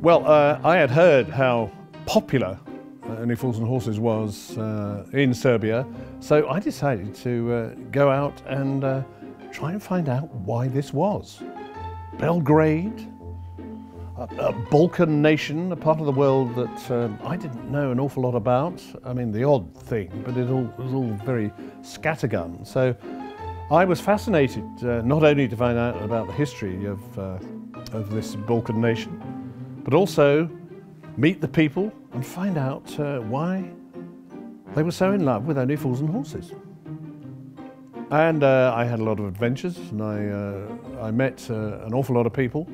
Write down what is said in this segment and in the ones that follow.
Well, I had heard how popular Only Fools and Horses was in Serbia, so I decided to go out and try and find out why this was. Belgrade, a Balkan nation, a part of the world that I didn't know an awful lot about. I mean, the odd thing, but it was all very scattergun. So I was fascinated not only to find out about the history of this Balkan nation, but also meet the people and find out why they were so in love with Only Fools and Horses. And I had a lot of adventures, and I met an awful lot of people,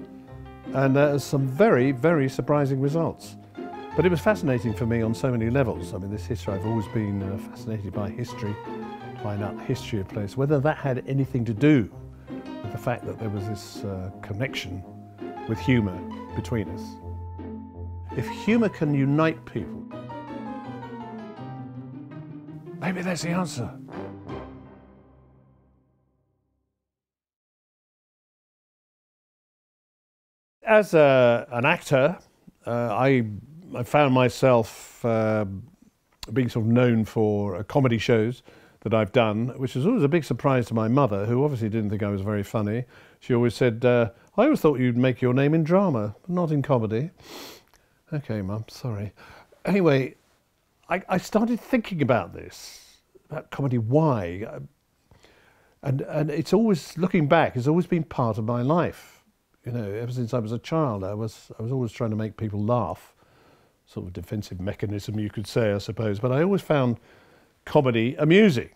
and some very, very surprising results. But it was fascinating for me on so many levels. I mean, this history, I've always been fascinated by history, to find out the history of a place, whether that had anything to do with the fact that there was this connection with humour between us. If humour can unite people, maybe that's the answer. As an actor, I found myself being sort of known for comedy shows that I've done, which was always a big surprise to my mother, who obviously didn't think I was very funny. She always said, I always thought you'd make your name in drama, but not in comedy. Okay, Mum, sorry. Anyway, I started thinking about this, about comedy, why? And it's always, looking back, it's always been part of my life. You know, ever since I was a child, I was always trying to make people laugh. Sort of defensive mechanism, you could say, I suppose. But I always found comedy amusing.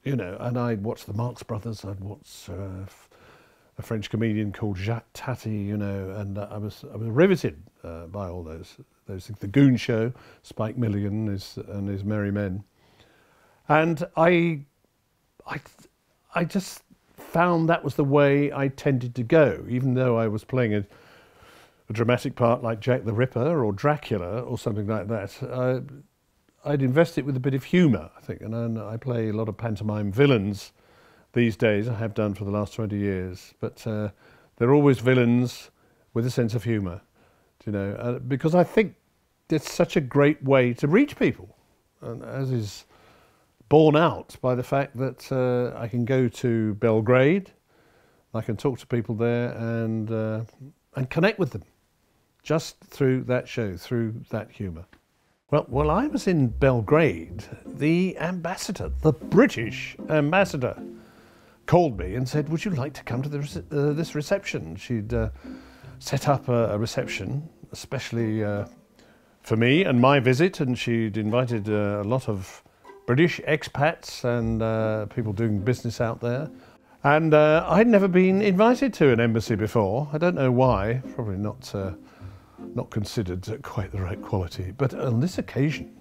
You know, and I'd watch the Marx Brothers, I'd watch a French comedian called Jacques Tati, you know, and I was riveted by all those things. The Goon Show, Spike Milligan and his Merry Men, and I just found that was the way I tended to go, even though I was playing a dramatic part like Jack the Ripper or Dracula or something like that. I'd invest it with a bit of humour, I think, and I play a lot of pantomime villains these days. I have done for the last 20 years, but they're always villains with a sense of humour, you know, because I think it's such a great way to reach people, and as is borne out by the fact that I can go to Belgrade, I can talk to people there and connect with them just through that show, through that humour. Well, while I was in Belgrade, the ambassador, the British ambassador, called me and said, would you like to come to this reception? She'd set up a reception, especially for me and my visit, and she'd invited a lot of British expats and people doing business out there. And I'd never been invited to an embassy before. I don't know why, probably not considered quite the right quality. But on this occasion,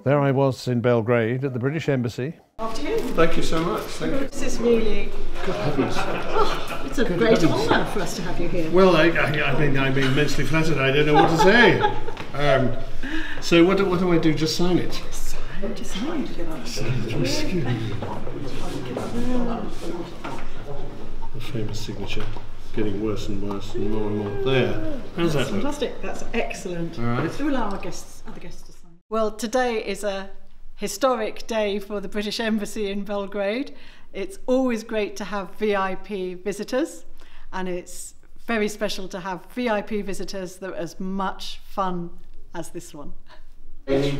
there I was in Belgrade at the British Embassy. Afternoon. Thank you so much. Thank you. This is really... Good heavens. Oh, it's a great honour for us to have you here. Well, I'm immensely flattered. I don't know what to say. So what do I do? Just sign it? Just sign it. The famous signature. Getting worse and worse and more. There. How's that look? Fantastic. That's excellent. All right. We'll allow other guests to sign. Well, today is a historic day for the British Embassy in Belgrade. It's always great to have VIP visitors, and it's very special to have VIP visitors that are as much fun as this one. Nice to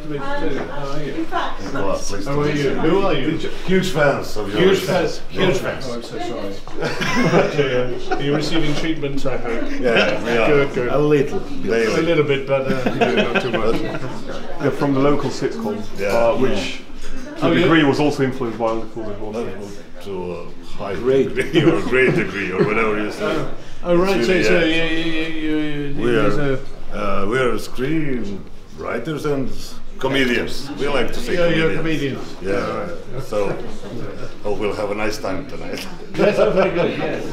meet you too. How are you? In fact, How are you? Who are you? Huge fans of yours. Huge fans. Oh, I'm so sorry. Are you receiving treatment, I hope? Yeah, we are. Good. A little. Daily. A little bit, but not too much. Yeah, from the local sitcom, which to a degree was also influenced by Only Fools and Horses. To a high degree or great degree or whatever you say. Oh right, really, so we are screen writers and comedians. We like to say comedians. You're comedians. Yeah. So hope we'll have a nice time tonight. Yes, very good. Yes.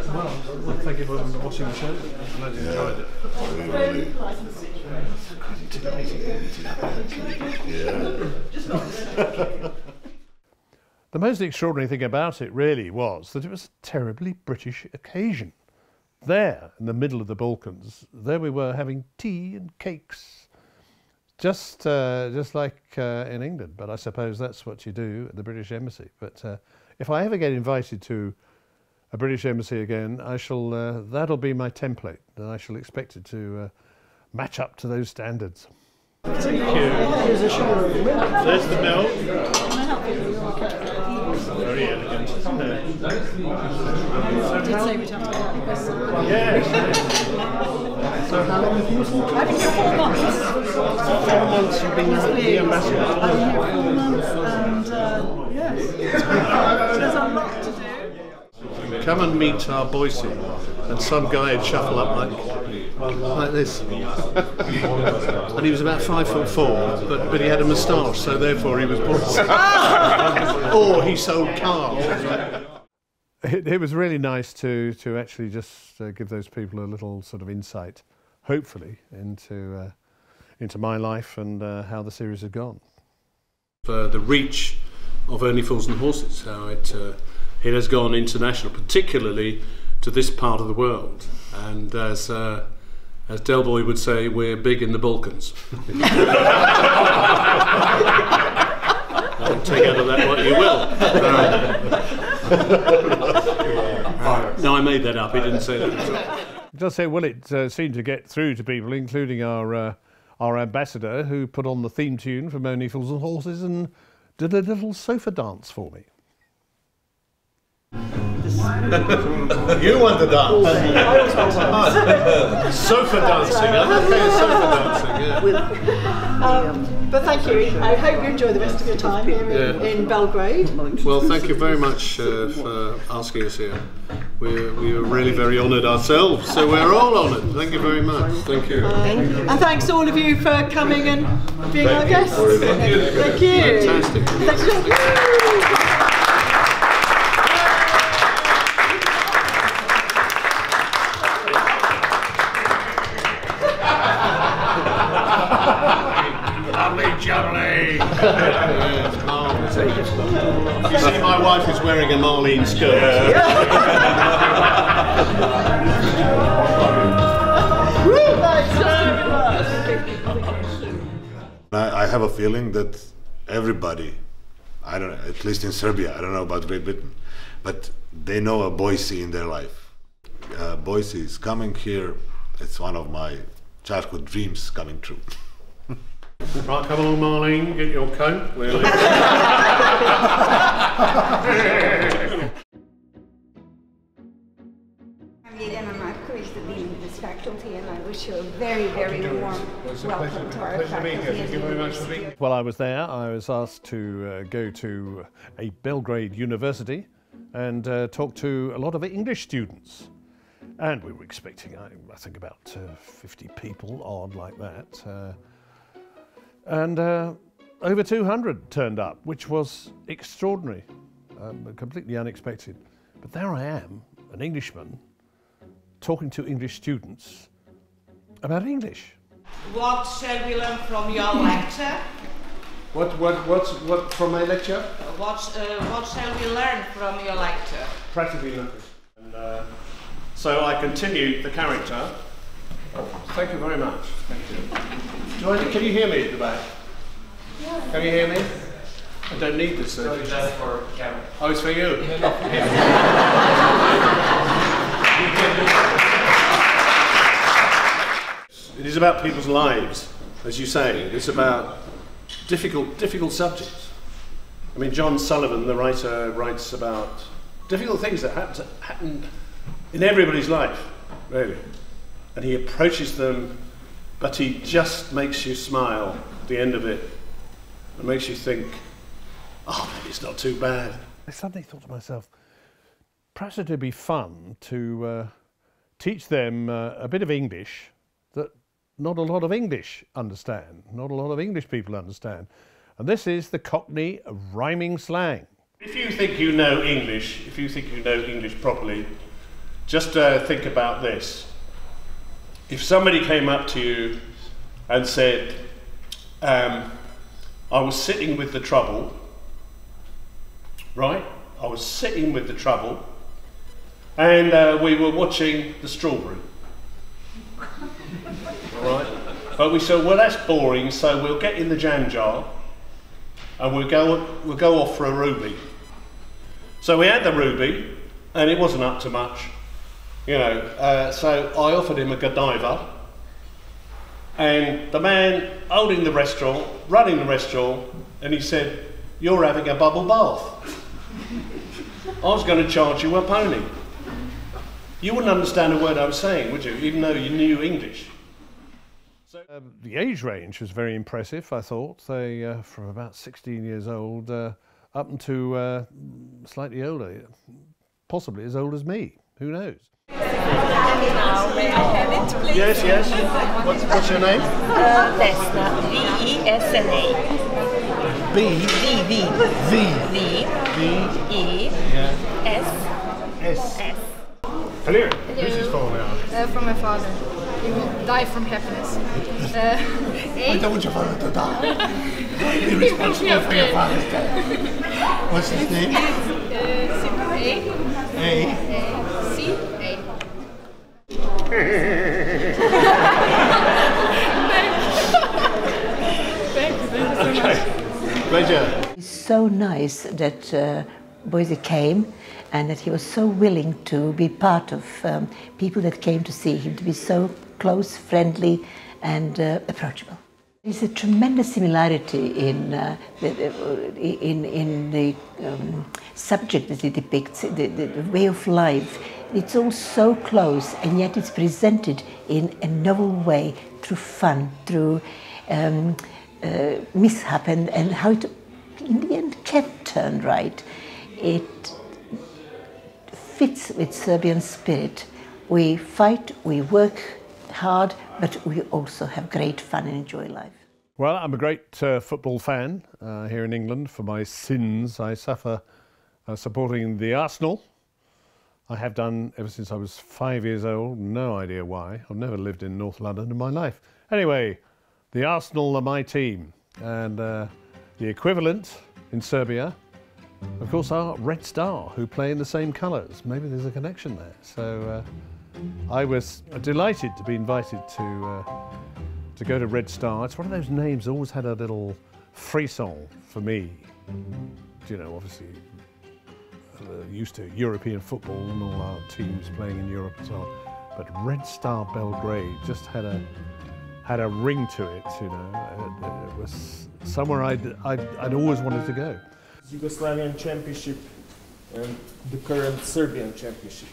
Well, thank you for watching the show. I'm glad you enjoyed it. Really. Yeah. The most extraordinary thing about it really was that it was a terribly British occasion. there in the middle of the Balkans, there we were having tea and cakes, just like in England. But I suppose that's what you do at the British Embassy. But if I ever get invited to a British Embassy again, I shall. That'll be my template, and I shall expect it to match up to those standards. Thank you. There's the milk. Very elegant, isn't it? Yes. So how long have you been? I've been here 4 months. 4 months you've been the ambassador? I've been here 4 months and yes, there's a lot to do. Come and meet our Boise, and some guy would shuffle up like this. And he was about 5'4", but he had a moustache, so therefore he was Boise. Or he sold cars. It was really nice to actually just give those people a little sort of insight, hopefully, into my life and how the series had gone. The reach of Only Fools and Horses, how it has gone international, particularly to this part of the world. And as Del Boy would say, we're big in the Balkans. Take out of that what you will. No, I made that up. He didn't say that. Just say, well, it seemed to get through to people, including our ambassador, who put on the theme tune from Only Fools and Horses and did a little sofa dance for me. You want to dance? Sofa dancing. I'm okay with sofa dancing. Yeah. But thank you. I hope you enjoy the rest of your time here in Belgrade. Well, thank you very much for asking us here. We were really very honoured ourselves, so we're all honoured. Thank you very much. Thank you. And thanks to all of you for coming and being our guests. Thank you. Fantastic. Thank you. You see, my wife is wearing a Marlene skirt. I have a feeling that everybody, I don't know, at least in Serbia, I don't know about Great Britain, but they know a Boise in their life. Boise is coming here. It's one of my childhood dreams coming true. Right, come along, Marlene, get your coat. I'm Jelena Markovic, the Dean of this faculty, and I wish you a very, very warm welcome to our faculty. While I was there, I was asked to go to a Belgrade university and talk to a lot of English students. And we were expecting, I think, about 50 people, odd like that. And over 200 turned up, which was extraordinary, completely unexpected. But there I am, an Englishman, talking to English students about English. What shall we learn from your lecture? What from my lecture? What shall we learn from your lecture? Practically nothing. And so I continued the character. Oh, thank you very much. Thank you. Can you hear me at the back? Yeah. Can you hear me? I don't need this. No, that's for camera. Oh, it's for you. It is about people's lives, as you say. It's about difficult subjects. I mean, John Sullivan, the writer, writes about difficult things that happen in everybody's life, really. And he approaches them, but he just makes you smile at the end of it. It makes you think, oh, maybe it's not too bad. I suddenly thought to myself, perhaps it would be fun to teach them a bit of English that not a lot of English understand, not a lot of English people understand. And this is the Cockney rhyming slang. If you think you know English, if you think you know English properly, just think about this. If somebody came up to you and said, I was sitting with the trouble, right? I was sitting with the trouble, and we were watching the Strawberry. All right, but we said, well, that's boring, so we'll get in the jam jar, and we'll go off for a ruby. So we had the ruby, and it wasn't up to much, you know. So I offered him a Godiva, and the man holding the restaurant, running the restaurant, and he said, "You're having a bubble bath. I was going to charge you a pony." You wouldn't understand a word I was saying, would you? Even though you knew English. So, the age range was very impressive, I thought. They, from about 16 years old up into slightly older, possibly as old as me. Who knows? Now, may I have it, please? Yes, yes. What's your name? Vesna. V-E-S-N-A. V-E-S-S. Hello. Who's this for now? From my father. He will die from happiness. I don't want your father to die. Be responsible for your father's death. What's his name? A-C-A. Thank you so much. Pleasure. It's so nice that Boise came and that he was so willing to be part of people that came to see him, to be so close, friendly and approachable. There's a tremendous similarity in the subject that it depicts, the way of life. It's all so close, and yet it's presented in a novel way, through fun, through mishap, and how it, in the end, can turn right. It fits with Serbian spirit. We fight, we work hard, but we also have great fun and enjoy life. Well, I'm a great football fan here in England. For my sins, I suffer supporting the Arsenal. I have done ever since I was 5 years old. No idea why. I've never lived in North London in my life. Anyway, the Arsenal are my team, and the equivalent in Serbia, of course, are Red Star, who play in the same colours. Maybe there's a connection there. So I was delighted to be invited to go to Red Star. It's one of those names that always had a little frisson for me. You know, obviously used to European football and all our teams playing in Europe as well. But Red Star Belgrade just had a ring to it. You know, it was somewhere I'd always wanted to go. Yugoslavian Championship and the current Serbian Championship.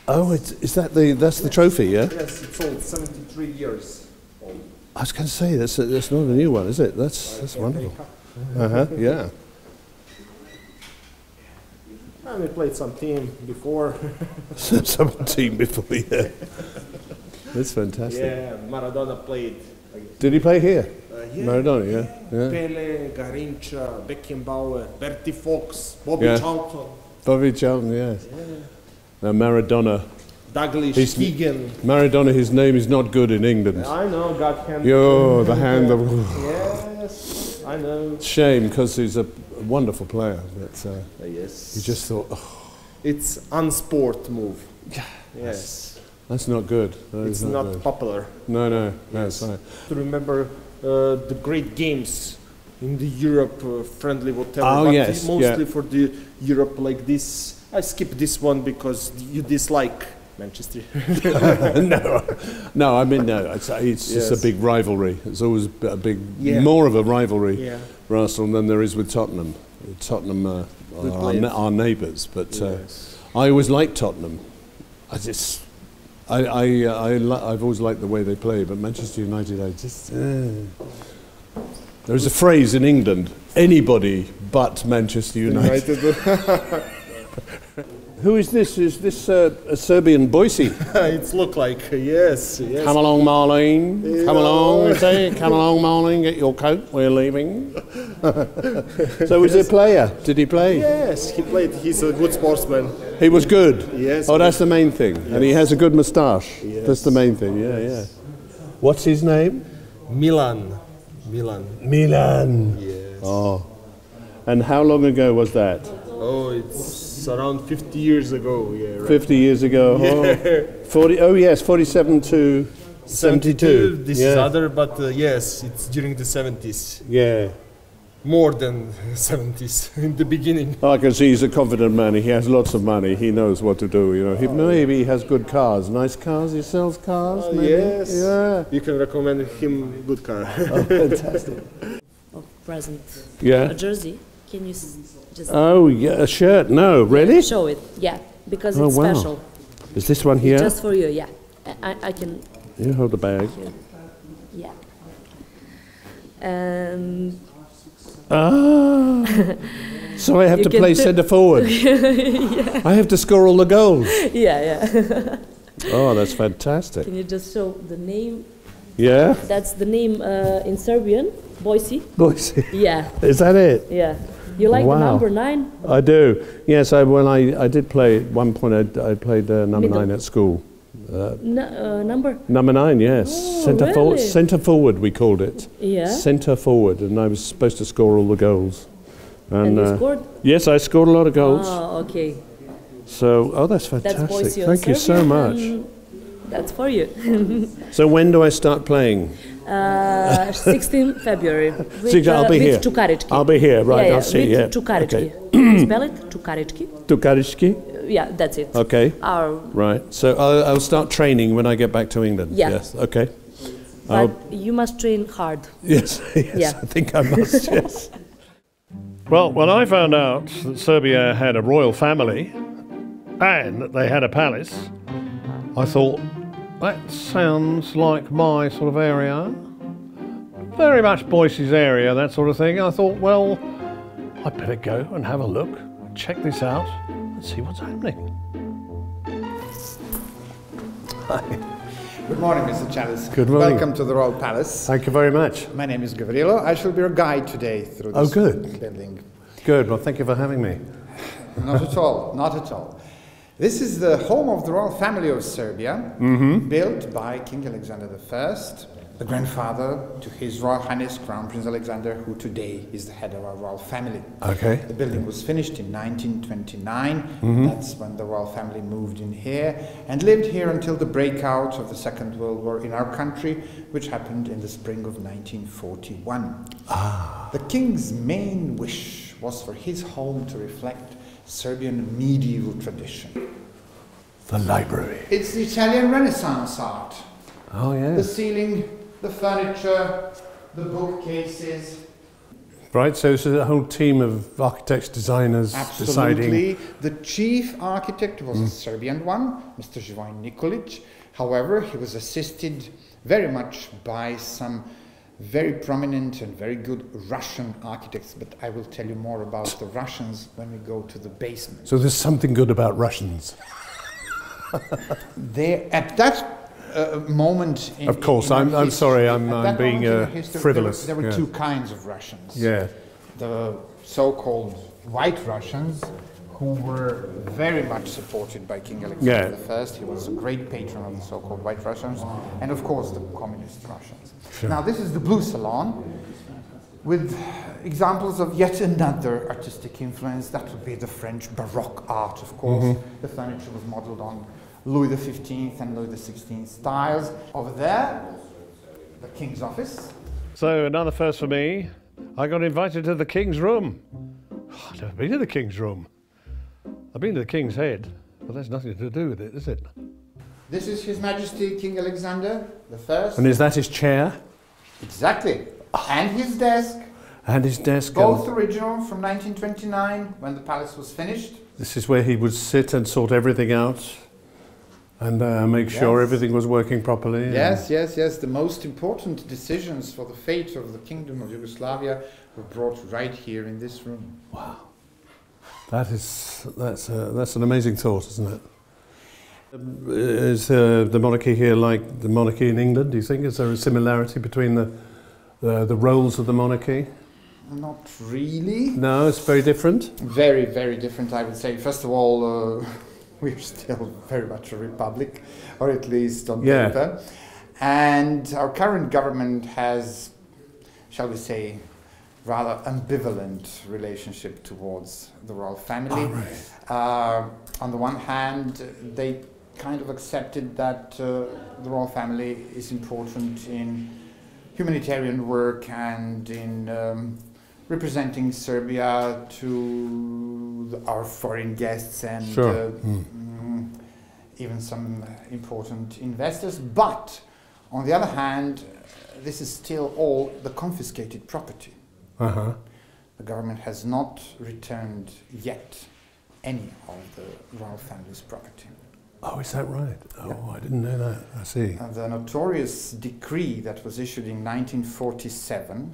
Oh, that's the trophy, yeah? Yes, it's old, 73 years old. I was going to say that's not a new one, is it? That's wonderful. Yeah. And we played some team before. Some team before, yeah. That's fantastic. Yeah, Maradona played. Did he play here? Yeah. Maradona, yeah. Pele, Garincha, Beckenbauer, Bertie Fox, Bobby Charlton. Bobby Charlton, yes. Yeah. Now Maradona. Douglas Keegan. Maradona, his name is not good in England. I know, God hand. Yo, the hand of... Yes, I know. Shame, because he's a wonderful player. But yes. You just thought, oh. It's unsport move. Yes. That's not good. It's not good. Popular. No, that's right. To remember the great games in the Europe friendly whatever. Oh, but yes. Mostly for the Europe like this. I skip this one because you dislike Manchester. no. I mean, no. It's just a big rivalry. It's always a big, more of a rivalry for Arsenal than there is with Tottenham. Tottenham are our neighbours, but I always liked Tottenham. I've always liked the way they play, but Manchester United, there's a phrase in England: anybody but Manchester United. Who is this? Is this a Serbian Boise? It's look like, yes. Come along, Marlene. Come along, say. Come along, Marlene. Get your coat. We're leaving. So was he a player? Did he play? Yes, he played. He's a good sportsman. He was good? Yes. Oh, that's the main thing. Yes. And he has a good moustache. Yes. That's the main thing, yeah. What's his name? Milan. Yes. Oh. And how long ago was that? Oh, it's around 50 years ago. Yeah, right. 50 years ago. Yeah. 40. Oh yes, 47 to 72. This is other, but yes, it's during the 70s. Yeah. More than 70s in the beginning. I can see he's a confident man. He has lots of money. He knows what to do. You know, maybe he has good cars, nice cars. He sells cars. Maybe. Yes. Yeah. You can recommend him good car. Oh, fantastic. Oh, present. Yeah. A jersey. Can you just? Oh, yeah, a shirt. No, really? Show it. Yeah, because Oh, it's wow. special. Is this one here? Just for you. Yeah. I can. You hold the bag. Yeah. And. Ah. So I have You to can play do- centre forward. Yeah. I have to score all the goals. Yeah. Oh, that's fantastic. Can you just show the name? Yeah. That's the name in Serbian, Boise. Boise. Yeah. Is that it? Yeah. You like Wow. the number 9? I do. Yes, I did play at one point. I played number Middle. 9 at school. Number? Number 9, yes. Oh, Centre forward. really? Centre forward, we called it. Yeah. Centre forward, and I was supposed to score all the goals. And you scored? Yes, I scored a lot of goals. Oh, okay. So, that's fantastic. That's Boise on Thank you so Serbian, much. and That's for you. So when do I start playing? 16 February. With, I'll be here. With Čukarički. I'll be here, right? Yeah, I'll see. with Yeah. Čukarički. Okay. Spell it. Čukarički. Tukariški? Yeah, that's it. Okay. Our, Right. So I'll start training when I get back to England. Yeah. Yes. Okay. but you must train hard. Yes. Yes. Yeah. I think I must. Yes. Well, when I found out that Serbia had a royal family and that they had a palace, I thought, that sounds like my sort of area. Very much Boise's area, that sort of thing. I thought, well, I'd better go and have a look, check this out, and see what's happening. Good morning, Mr. Chalice. Good morning. Welcome to the Royal Palace. Thank you very much. My name is Gavrilo. I shall be your guide today through this building. Good. Well, thank you for having me. Not at all, not at all. This is the home of the royal family of Serbia, built by King Alexander I, the grandfather to His Royal Highness Crown Prince Alexander, who today is the head of our royal family. Okay. The building was finished in 1929. That's when the royal family moved in here and lived here until the breakout of the Second World War in our country, which happened in the spring of 1941. The king's main wish was for his home to reflect Serbian medieval tradition. The library. It's the Italian Renaissance art. Oh, yeah. The ceiling, the furniture, the bookcases. Right, so it's a whole team of architects, designers Absolutely. deciding. The chief architect was a Serbian one, Mr. Živojin Nikolic. However, he was assisted very much by some very prominent and very good Russian architects, but I will tell you more about the Russians when we go to the basement. So there's something good about Russians. At that moment... Of course, I'm sorry, I'm being history, frivolous. There were yeah. two kinds of Russians. Yeah. The so-called White Russians, who were very much supported by King Alexander I. He was a great patron of the so-called White Russians, and of course the Communist Russians. Sure. Now this is the Blue Salon, with examples of yet another artistic influence. That would be the French Baroque art, of course. The furniture was modeled on Louis XV and Louis XVI styles. Over there, the King's office. So another first for me, I got invited to the King's room. I've never been to the King's room. I've been to the King's head, but that's nothing to do with it, is it? This is His Majesty King Alexander I. And is that his chair? Exactly. And his desk. And his desk. Both original from 1929 when the palace was finished. This is where he would sit and sort everything out and make sure everything was working properly. Yes. The most important decisions for the fate of the Kingdom of Yugoslavia were brought right here in this room. Wow. That's an amazing thought, isn't it? Is the monarchy here like the monarchy in England, do you think? Is there a similarity between the roles of the monarchy? Not really. No, it's very different? Very, very different, I would say. First of all, we're still very much a republic, or at least on paper. And our current government has, shall we say, rather ambivalent relationship towards the royal family. Oh, right. On the one hand, they kind of accepted that the royal family is important in humanitarian work and in representing Serbia to our foreign guests and Sure. even some important investors. But on the other hand, this is still all the confiscated property. Uh-huh. The government has not returned yet any of the royal family's property. Oh, is that right? Oh, I didn't know that. I see. The notorious decree that was issued in 1947,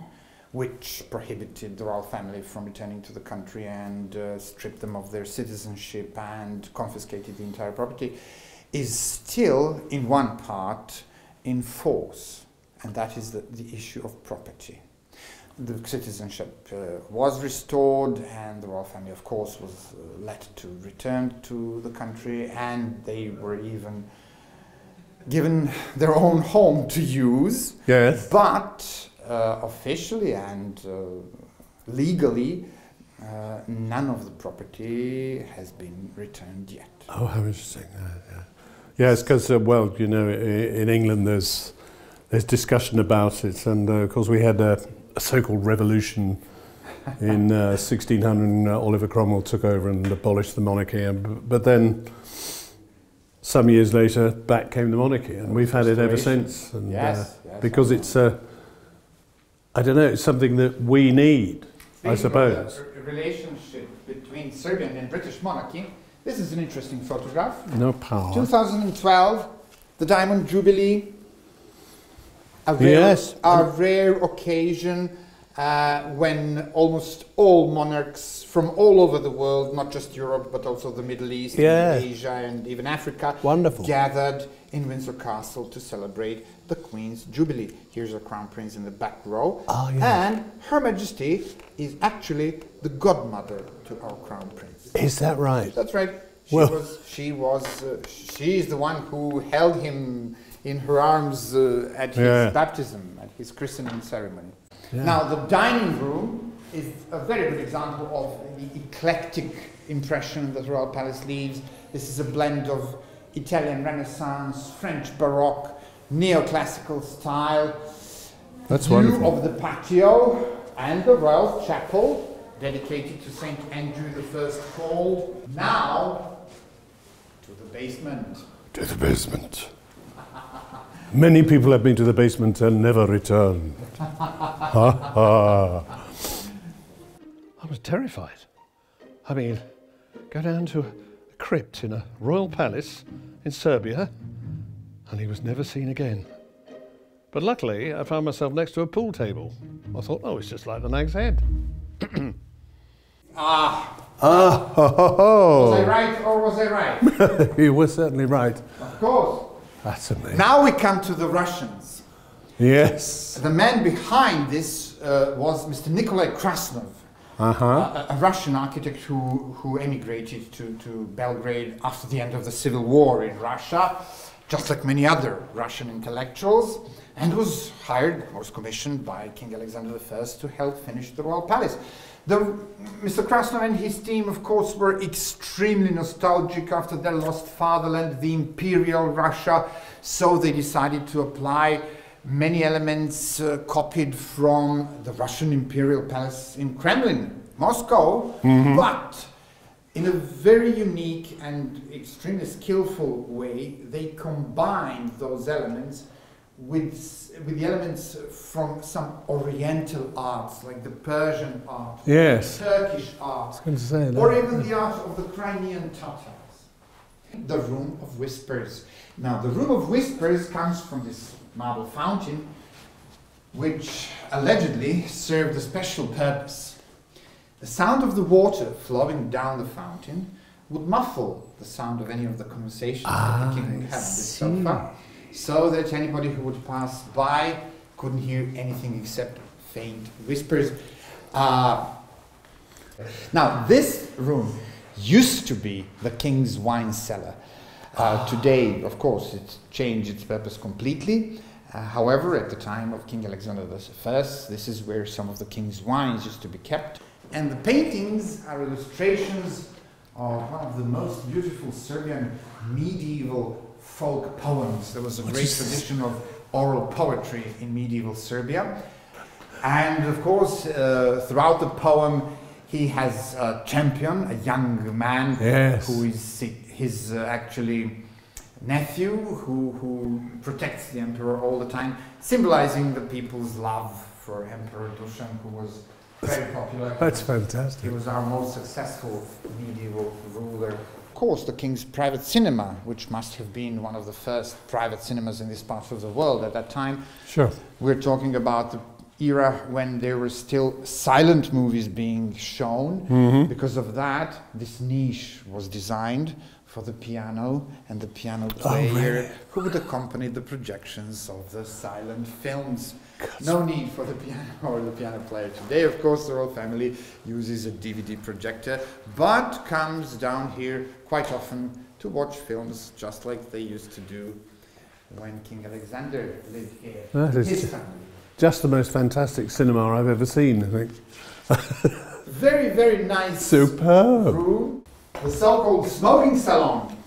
which prohibited the royal family from returning to the country and stripped them of their citizenship and confiscated the entire property, is still in one part in force, and that is the issue of property. The citizenship was restored, and the royal family, of course, was let to return to the country, and they were even given their own home to use. Yes. But officially and legally, none of the property has been returned yet. Oh, how interesting. Yeah. Yes, because, well, you know, in England there's discussion about it, and of course we had a so-called revolution in 1600, and Oliver Cromwell took over and abolished the monarchy, but then some years later back came the monarchy, and we've had it ever since. And, yes, because it's I don't know, it's something that we need, I suppose. The relationship between Serbian and British monarchy. This is an interesting photograph. No power. 2012, the Diamond Jubilee. A rare occasion when almost all monarchs from all over the world, not just Europe, but also the Middle East, and Asia, and even Africa, gathered in Windsor Castle to celebrate the Queen's Jubilee. Here's our Crown Prince in the back row. Oh, yeah. And Her Majesty is actually the godmother to our Crown Prince. Is that right? That's right. She is the one who held him in her arms at his baptism, at his christening ceremony. Yeah. Now, the dining room is a very good example of the eclectic impression that the Royal Palace leaves. This is a blend of Italian Renaissance, French Baroque, neoclassical style. That's view wonderful. Of the patio and the Royal Chapel, dedicated to St. Andrew I Paul. Now, to the basement. To the basement. Many people have been to the basement and never returned. I was terrified. I mean, go down to a crypt in a royal palace in Serbia, and he was never seen again. But luckily, I found myself next to a pool table. I thought, oh, it's just like the Nag's Head. Was I right or was I right? You were certainly right. Of course. That's amazing. Now we come to the Russians. Yes. The man behind this was Mr. Nikolai Krasnov, a Russian architect who emigrated to Belgrade after the end of the Civil War in Russia, just like many other Russian intellectuals, and was commissioned by King Alexander I to help finish the Royal Palace. Mr. Krasnov and his team, of course, were extremely nostalgic after their lost fatherland, the Imperial Russia, so they decided to apply many elements copied from the Russian Imperial Palace in Kremlin, Moscow, but in a very unique and extremely skillful way, they combined those elements with the elements from some Oriental arts, like the Persian art, yes, the Turkish art, or even the art of the Crimean Tatars. The Room of Whispers. Now, the Room of Whispers comes from this marble fountain, which allegedly served a special purpose. The sound of the water flowing down the fountain would muffle the sound of any of the conversations that the king would have on this sofa, so that anybody who would pass by couldn't hear anything except faint whispers. Now, this room used to be the king's wine cellar. Today, of course, it's changed its purpose completely, However, at the time of King Alexander I, this is where some of the king's wines used to be kept. And the paintings are illustrations of one of the most beautiful Serbian medieval folk poems. There was a great tradition of oral poetry in medieval Serbia. And of course, throughout the poem, he has a champion, a young man, who is his actually nephew, who protects the emperor all the time, symbolizing the people's love for Emperor Dusan, who was very popular. That's fantastic. He was our most successful medieval ruler. Of course, the king's private cinema, which must have been one of the first private cinemas in this part of the world at that time. Sure. We're talking about the era when there were still silent movies being shown. Because of that, this niche was designed for the piano and the piano player who would accompany the projections of the silent films. No need for the piano or the piano player today. Of course, the royal family uses a DVD projector, but comes down here quite often to watch films just like they used to do when King Alexander lived here. That is his family. just the most fantastic cinema I've ever seen, I think. Very, very nice Superb. room. The so-called smoking salon.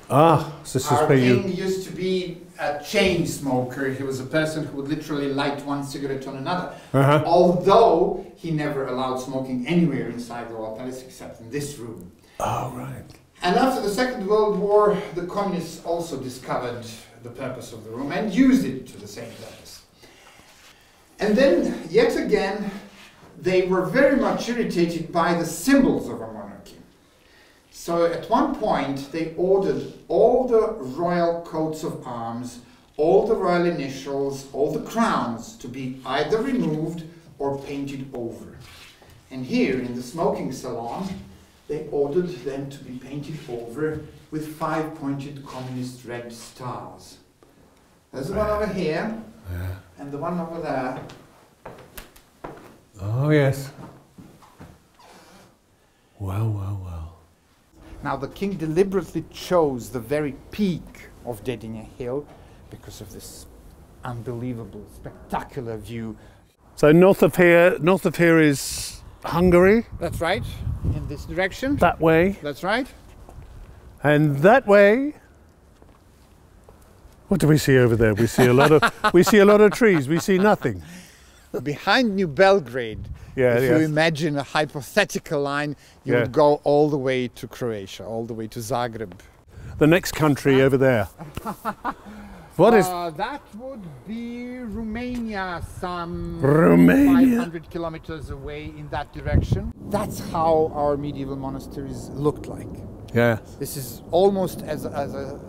Ah, so this is Our where king you... used to be a chain smoker. He was a person who would literally light one cigarette on another. Although he never allowed smoking anywhere inside the royal palace except in this room. Oh, right. And after the Second World War, the communists also discovered the purpose of the room and used it to the same purpose. And then, yet again, they were very much irritated by the symbols of a monarchy. So at one point, they ordered all the royal coats of arms, all the royal initials, all the crowns to be either removed or painted over. And here in the smoking salon, they ordered them to be painted over with 5-pointed communist red stars. There's the one over here, and the one over there. Oh, yes. Well, well, well. Now the king deliberately chose the very peak of Dedinje Hill because of this unbelievable, spectacular view. So north of here is Hungary. That's right, in this direction. That way. That's right. And that way. What do we see over there? We see a lot of trees. We see nothing. Behind New Belgrade, if you imagine a hypothetical line, you would go all the way to Croatia, all the way to Zagreb. The next country over there. What is... That would be Romania, some Romania. 500 kilometers away in that direction. That's how our medieval monasteries looked like. Yeah. This is almost as a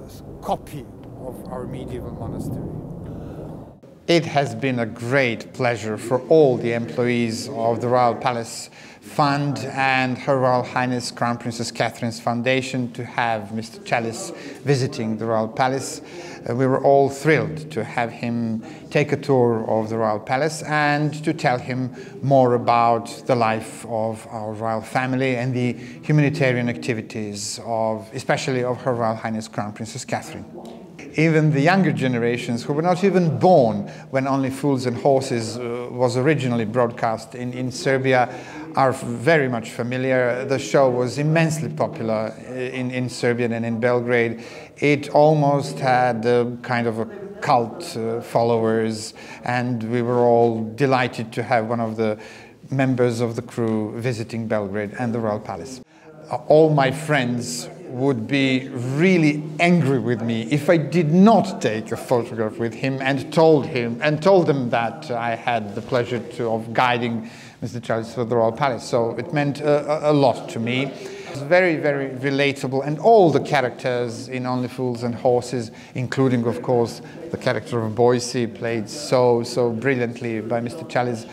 copy of our medieval monastery. It has been a great pleasure for all the employees of the Royal Palace Fund and Her Royal Highness Crown Princess Catherine's Foundation to have Mr. Chalice visiting the Royal Palace. We were all thrilled to have him take a tour of the Royal Palace and to tell him more about the life of our royal family and the humanitarian activities especially of Her Royal Highness Crown Princess Catherine. Even the younger generations who were not even born when Only Fools and Horses was originally broadcast in Serbia are very much familiar. The show was immensely popular in Serbia and in Belgrade. It almost had a kind of a cult followers, and we were all delighted to have one of the members of the crew visiting Belgrade and the Royal Palace. All my friends would be really angry with me if I did not take a photograph with him and told them that I had the pleasure of guiding Mr. Chalice for the Royal Palace. So it meant a lot to me. It was very, very relatable, and all the characters in Only Fools and Horses, including, of course, the character of Boise, played so brilliantly by Mr. Chalice,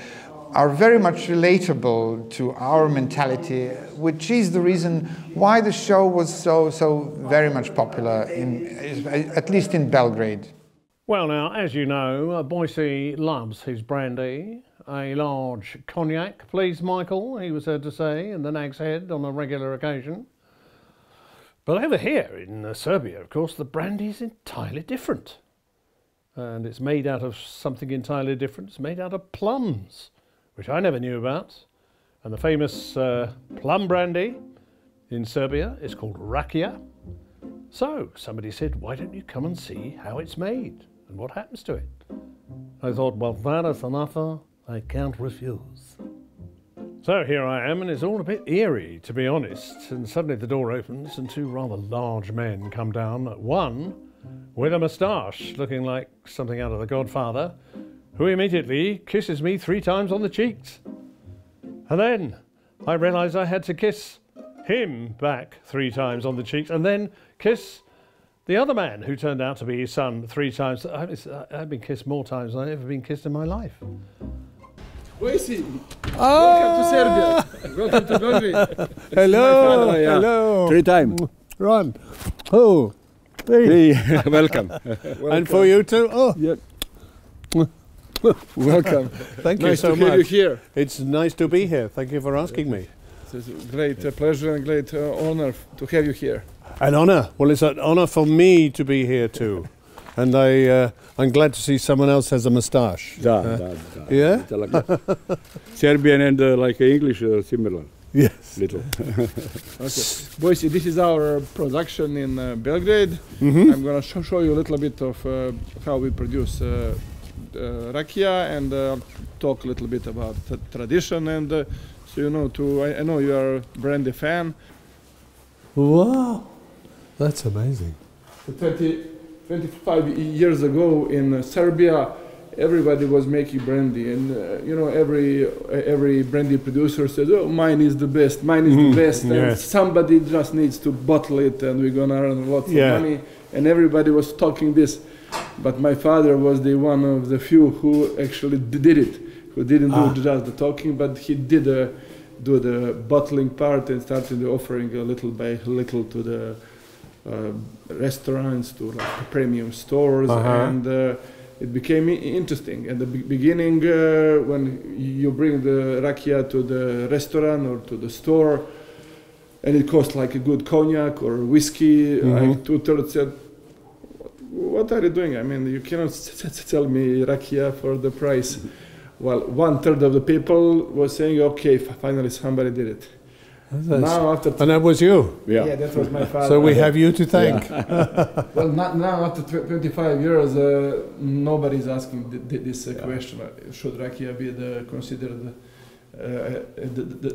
are very much relatable to our mentality, which is the reason why the show was so very much popular, at least in Belgrade. Well now, as you know, Boise loves his brandy. A large cognac, please Michael, he was heard to say in the Nag's Head on a regular occasion. But over here in Serbia, of course, the brandy is entirely different. and it's made out of something entirely different. It's made out of plums, which I never knew about. And the famous plum brandy in Serbia is called rakia. So somebody said, why don't you come and see how it's made and what happens to it? I thought, well, that is an offer I can't refuse. So here I am, and it's all a bit eerie, to be honest. And suddenly the door opens and two rather large men come down. One with a moustache, looking like something out of The Godfather, who immediately kisses me 3 times on the cheeks. And then I realised I had to kiss him back 3 times on the cheeks, and then kiss the other man, who turned out to be his son, 3 times. I've been kissed more times than I've ever been kissed in my life. Welcome to Serbia. Welcome to Belgrade. Hello. Father, yeah. Hello. 3 times. Run. Oh. Hey. Welcome. And for you too. Oh. Yeah. Welcome. Thank you nice so to have much. you here. It's nice to be here. Thank you for asking me. It's a great pleasure and great honor to have you here. An honor. Well, it's an honor for me to be here too. And I'm glad to see someone else has a moustache. Yeah? Serbian and like English are similar. Yes. Little. Okay. Boys, this is our production in Belgrade. Mm-hmm. I'm going to show you a little bit of how we produce rakia and talk a little bit about tradition. And so you know, I know you are a brandy fan. Wow. That's amazing. 25 years ago in Serbia, everybody was making brandy, and you know, every brandy producer says, "Oh, mine is the best, mine is the best," and yes. somebody just needs to bottle it, and we're gonna earn lots of money. And everybody was talking this, but my father was the one of the few who actually did it, who didn't do just the talking, but he did do the bottling part and started offering a little by little to the restaurants, to like premium stores, and it became interesting. At the beginning, when you bring the rakia to the restaurant or to the store, and it costs like a good cognac or whiskey, like 2/3 said, "What are you doing? I mean, you cannot sell me rakia for the price." Well, 1/3 of the people was saying, "Okay, finally somebody did it." Now after and that was you? Yeah, that was my father. So we have you to thank. Well, now after 25 years, nobody's asking this question. Should rakia be considered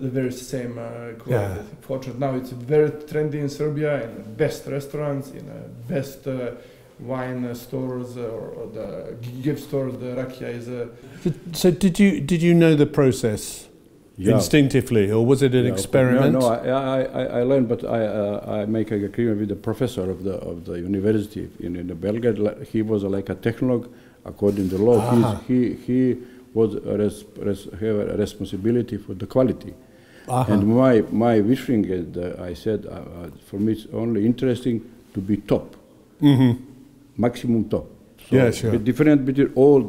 the very same quality? Fortunately, now it's very trendy in Serbia, in the best restaurants, in the best wine stores or the gift stores. The rakia is a... So did you know the process? Instinctively, or was it an experiment? No, I learned, but I make an agreement with the professor of the university in Belgrade. He was like a technologue according to law. He was have a responsibility for the quality. And my wishing is, I said, for me it's only interesting to be top, maximum top. So yeah, sure. Different between all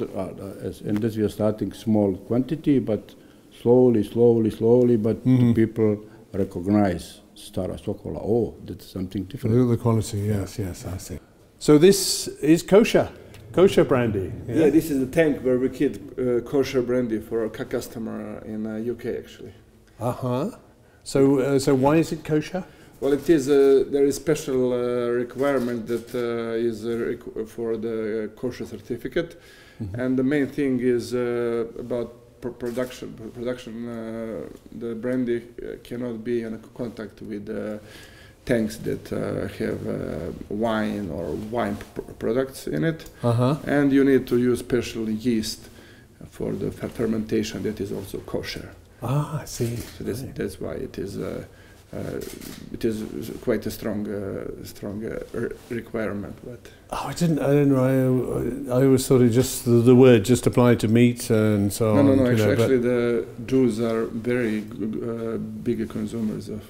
and this we are starting small quantity, but slowly, but the people recognize Stara Sokola. Oh, that's something different. The quality, yes, I see. So this is kosher brandy. Yeah, this is the tank where we keep kosher brandy for a customer in UK actually. So why is it kosher? Well, it is. There is special requirement that is for the kosher certificate, and the main thing is about production. The brandy cannot be in contact with tanks that have wine or wine products in it, and you need to use special yeast for the fermentation that is also kosher. I see. So that's why it is quite a strong requirement. But I didn't know. I always thought it just the word just applied to meat and so on. No. Actually, the Jews are very big consumers of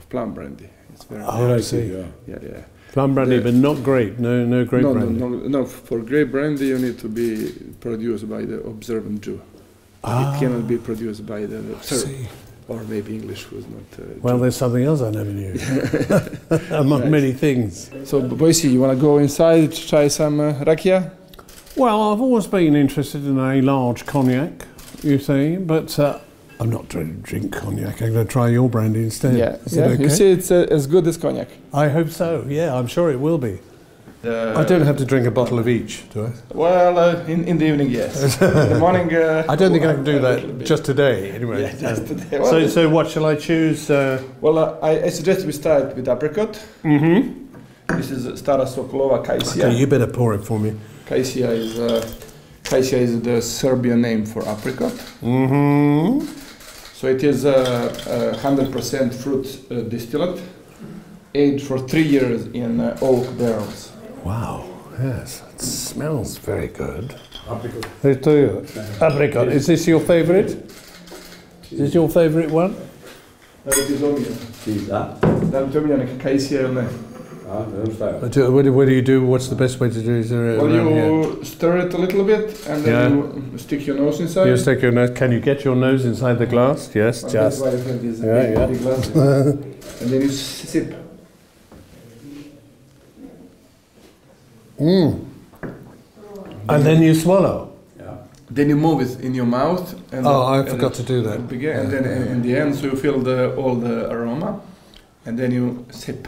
plum brandy. It's very I see. Yeah. Plum brandy, but not grape. No grape brandy. No. For grape brandy, you need to be produced by the observant Jew. It cannot be produced by the Serb. Or maybe English was not... well, there's something else I never knew. Among many things. So, Boise, you want to go inside to try some rakia? Well, I've always been interested in a large cognac, you see, but I'm not trying to drink cognac. I'm going to try your brandy instead. Yeah, Is that okay? You see, it's as good as cognac. I hope so. Yeah, I'm sure it will be. I don't have to drink a bottle of each, do I? Well, in the evening, yes. In the morning... I don't think I can do that just today, anyway. Yeah, just today. Well, so what shall I choose? Well, I suggest we start with apricot. Mm-hmm. This is Stara Sokolova Kajsija. Okay, you better pour it for me. Kajsija is the Serbian name for apricot. Mm-hmm. So it is 100% fruit distillate, aged for 3 years in oak barrels. Wow, yes, it smells very good. Apricot. Apricot. Is this your favourite? Is this your favourite one? What do you do? What's the best way to do it? Well, you stir it a little bit and then you stick your nose inside. You stick your nose. Can you get your nose inside the glass? Yes, just. That's why I think these big glasses. And then you sip. Mm. And then you swallow. Yeah. Then you move it in your mouth. And I forgot to do that. And then in the end, so you feel all the aroma, and then you sip.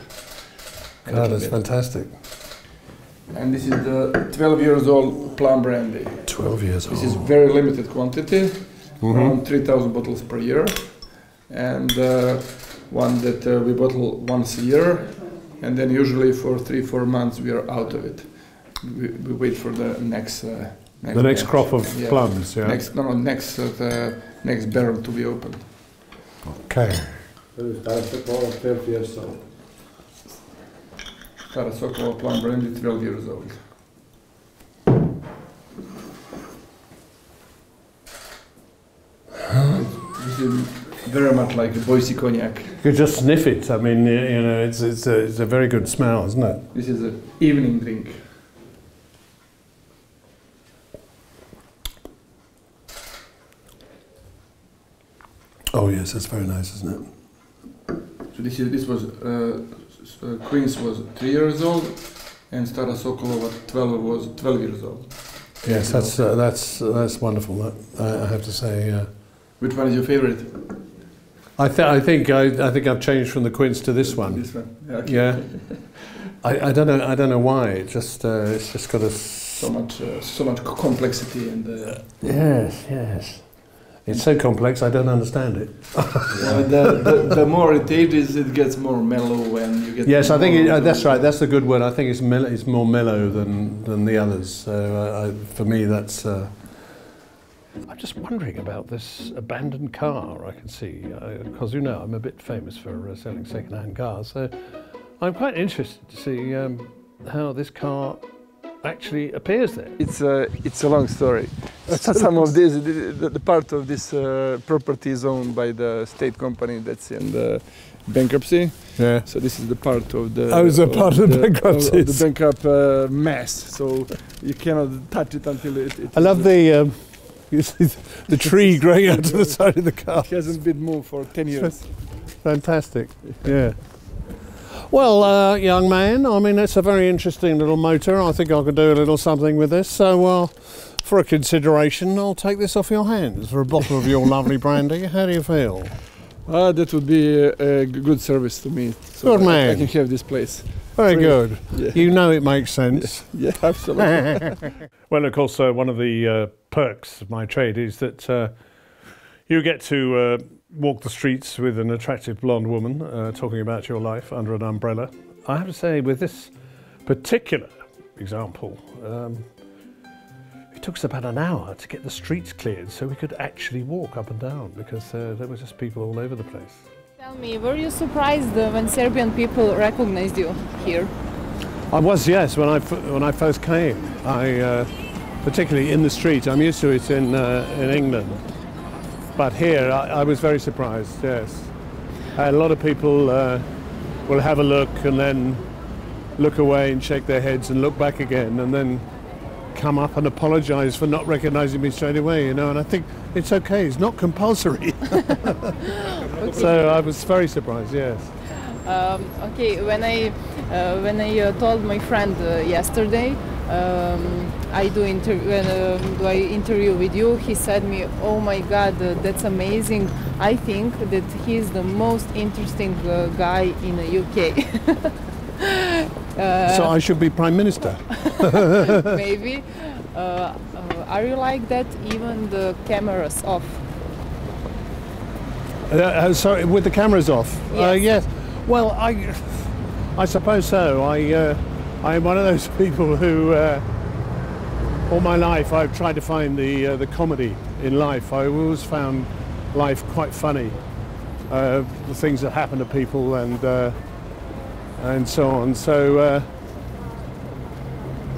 That's fantastic. And this is the 12 years old plum brandy. 12 years old. This is very limited quantity, Mm-hmm. around 3,000 bottles per year, and one that we bottle once a year, and then usually for 3-4 months we are out of it. We wait for the next. The next crop of plums, yeah. Next barrel to be opened. Okay. Stara Sokolova plum brandy, 12 years old. This is very much like a Boise cognac. You could just sniff it. I mean, you know, it's a very good smell, isn't it? This is an evening drink. Oh yes, that's very nice, isn't it? So this was Queens was 3 years old, and Stara Sokolova 12 years old. Yes, that's wonderful. I have to say. Which one is your favorite? I think I've changed from the Quince to this one. This one. Yeah. Okay. Yeah. I don't know why. It's just got a so much complexity and. Yes. It's so complex, I don't understand it. The more it ages, it gets more mellow, and you get. Yes, I think that's right. That's the good word. I think it's more mellow than the others. So for me, that's. I'm just wondering about this abandoned car. I can see because you know I'm a bit famous for selling second-hand cars. So I'm quite interested to see how this car actually appears there. It's a long story. Some of this, the part of this property is owned by the state company that's in the bankruptcy. Yeah. So this is the part of the. Oh, it's a part of the bankruptcy. Of the bankrupt mess. So you cannot touch it until it I love the. You see the tree growing out to the side of the car. It hasn't been moved for 10 years. Fantastic. Yeah. Well, young man, I mean, it's a very interesting little motor. I think I could do a little something with this. So, for a consideration, I'll take this off your hands for a bottle of your lovely brandy. How do you feel? That would be a good service to me. So good man. I can have this place. Very good. Yeah. You know it makes sense. Yeah, absolutely. Well, of course, one of the perks of my trade is that you get to walk the streets with an attractive blonde woman talking about your life under an umbrella. I have to say, with this particular example, it took us about an hour to get the streets cleared so we could actually walk up and down because there were just people all over the place. Tell me, were you surprised when Serbian people recognized you here? I was, yes, when I first came. Particularly in the street. I'm used to it in England, but here I was very surprised. Yes, a lot of people will have a look and then look away and shake their heads and look back again and then come up and apologise for not recognising me straight away. You know, and I think it's okay. It's not compulsory. Okay. So I was very surprised. Yes. Okay, when I told my friend yesterday I do interview with you, he said me, "Oh my God, that's amazing. I think that he's the most interesting guy in the UK." So I should be Prime Minister? Maybe. Are you like that even the cameras off? Sorry, with the cameras off? Yes. Yes. Well, I suppose so. I'm one of those people who, all my life, I've tried to find the comedy in life. I always found life quite funny. The things that happen to people and so on. So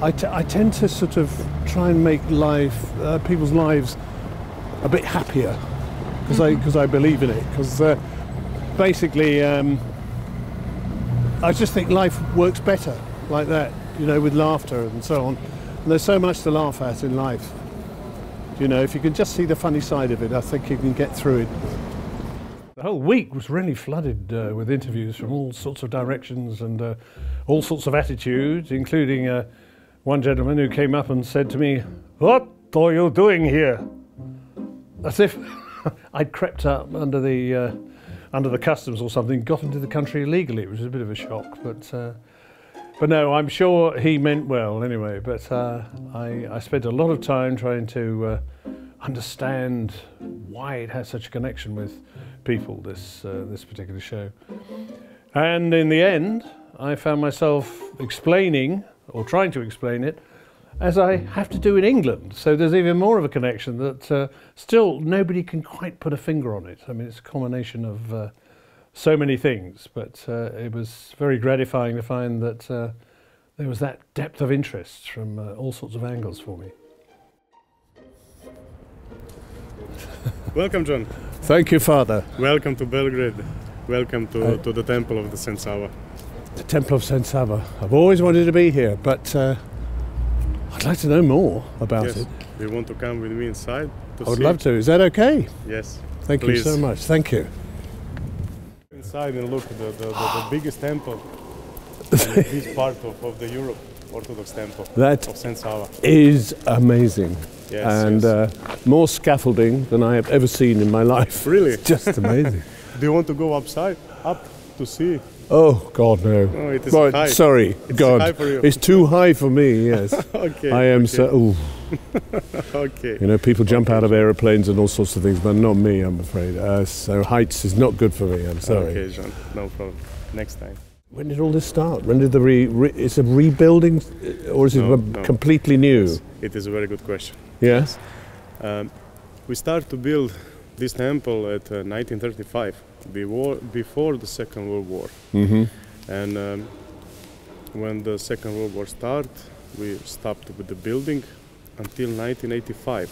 I tend to sort of try and make people's lives a bit happier because I believe in it. Because basically, I just think life works better like that, you know, with laughter and so on. And there's so much to laugh at in life. You know, if you can just see the funny side of it, I think you can get through it. The whole week was really flooded with interviews from all sorts of directions and all sorts of attitudes, including one gentleman who came up and said to me, "What are you doing here?" As if I'd crept up under the customs or something, got into the country illegally. It was a bit of a shock, but no, I'm sure he meant well anyway. But I spent a lot of time trying to understand why it has such a connection with people, this particular show. And in the end, I found myself explaining, or trying to explain it, as I have to do in England. So there's even more of a connection that still nobody can quite put a finger on it. I mean, it's a combination of so many things, but it was very gratifying to find that there was that depth of interest from all sorts of angles for me. Welcome, John. Thank you, Father. Welcome to Belgrade. Welcome to the Temple of the St. Sava. The Temple of St. Sava. I've always wanted to be here, but I'd like to know more about it. Do you want to come with me inside? I would love to. Is that okay? Yes. Thank you so much. Thank you. Inside and look, the biggest temple in this part of the Europe Orthodox temple of St. Sava. Is amazing. Yes, and more scaffolding than I have ever seen in my life. Really? It's just amazing. Do you want to go up to see? Oh God, no! Oh, it is right, high. sorry, It's God, high for you. It's too high for me. Yes, Okay, I am okay. so. Ooh. Okay. You know, people jump out of aeroplanes and all sorts of things, but not me, I'm afraid. So heights is not good for me. I'm sorry. Okay, John, no problem. Next time. When did all this start? When did is it rebuilding, or is it completely new? Yes, it is a very good question. Yes. We started to build this temple at 1935, before the Second World War. Mm-hmm. And when the Second World War started, we stopped with the building until 1985,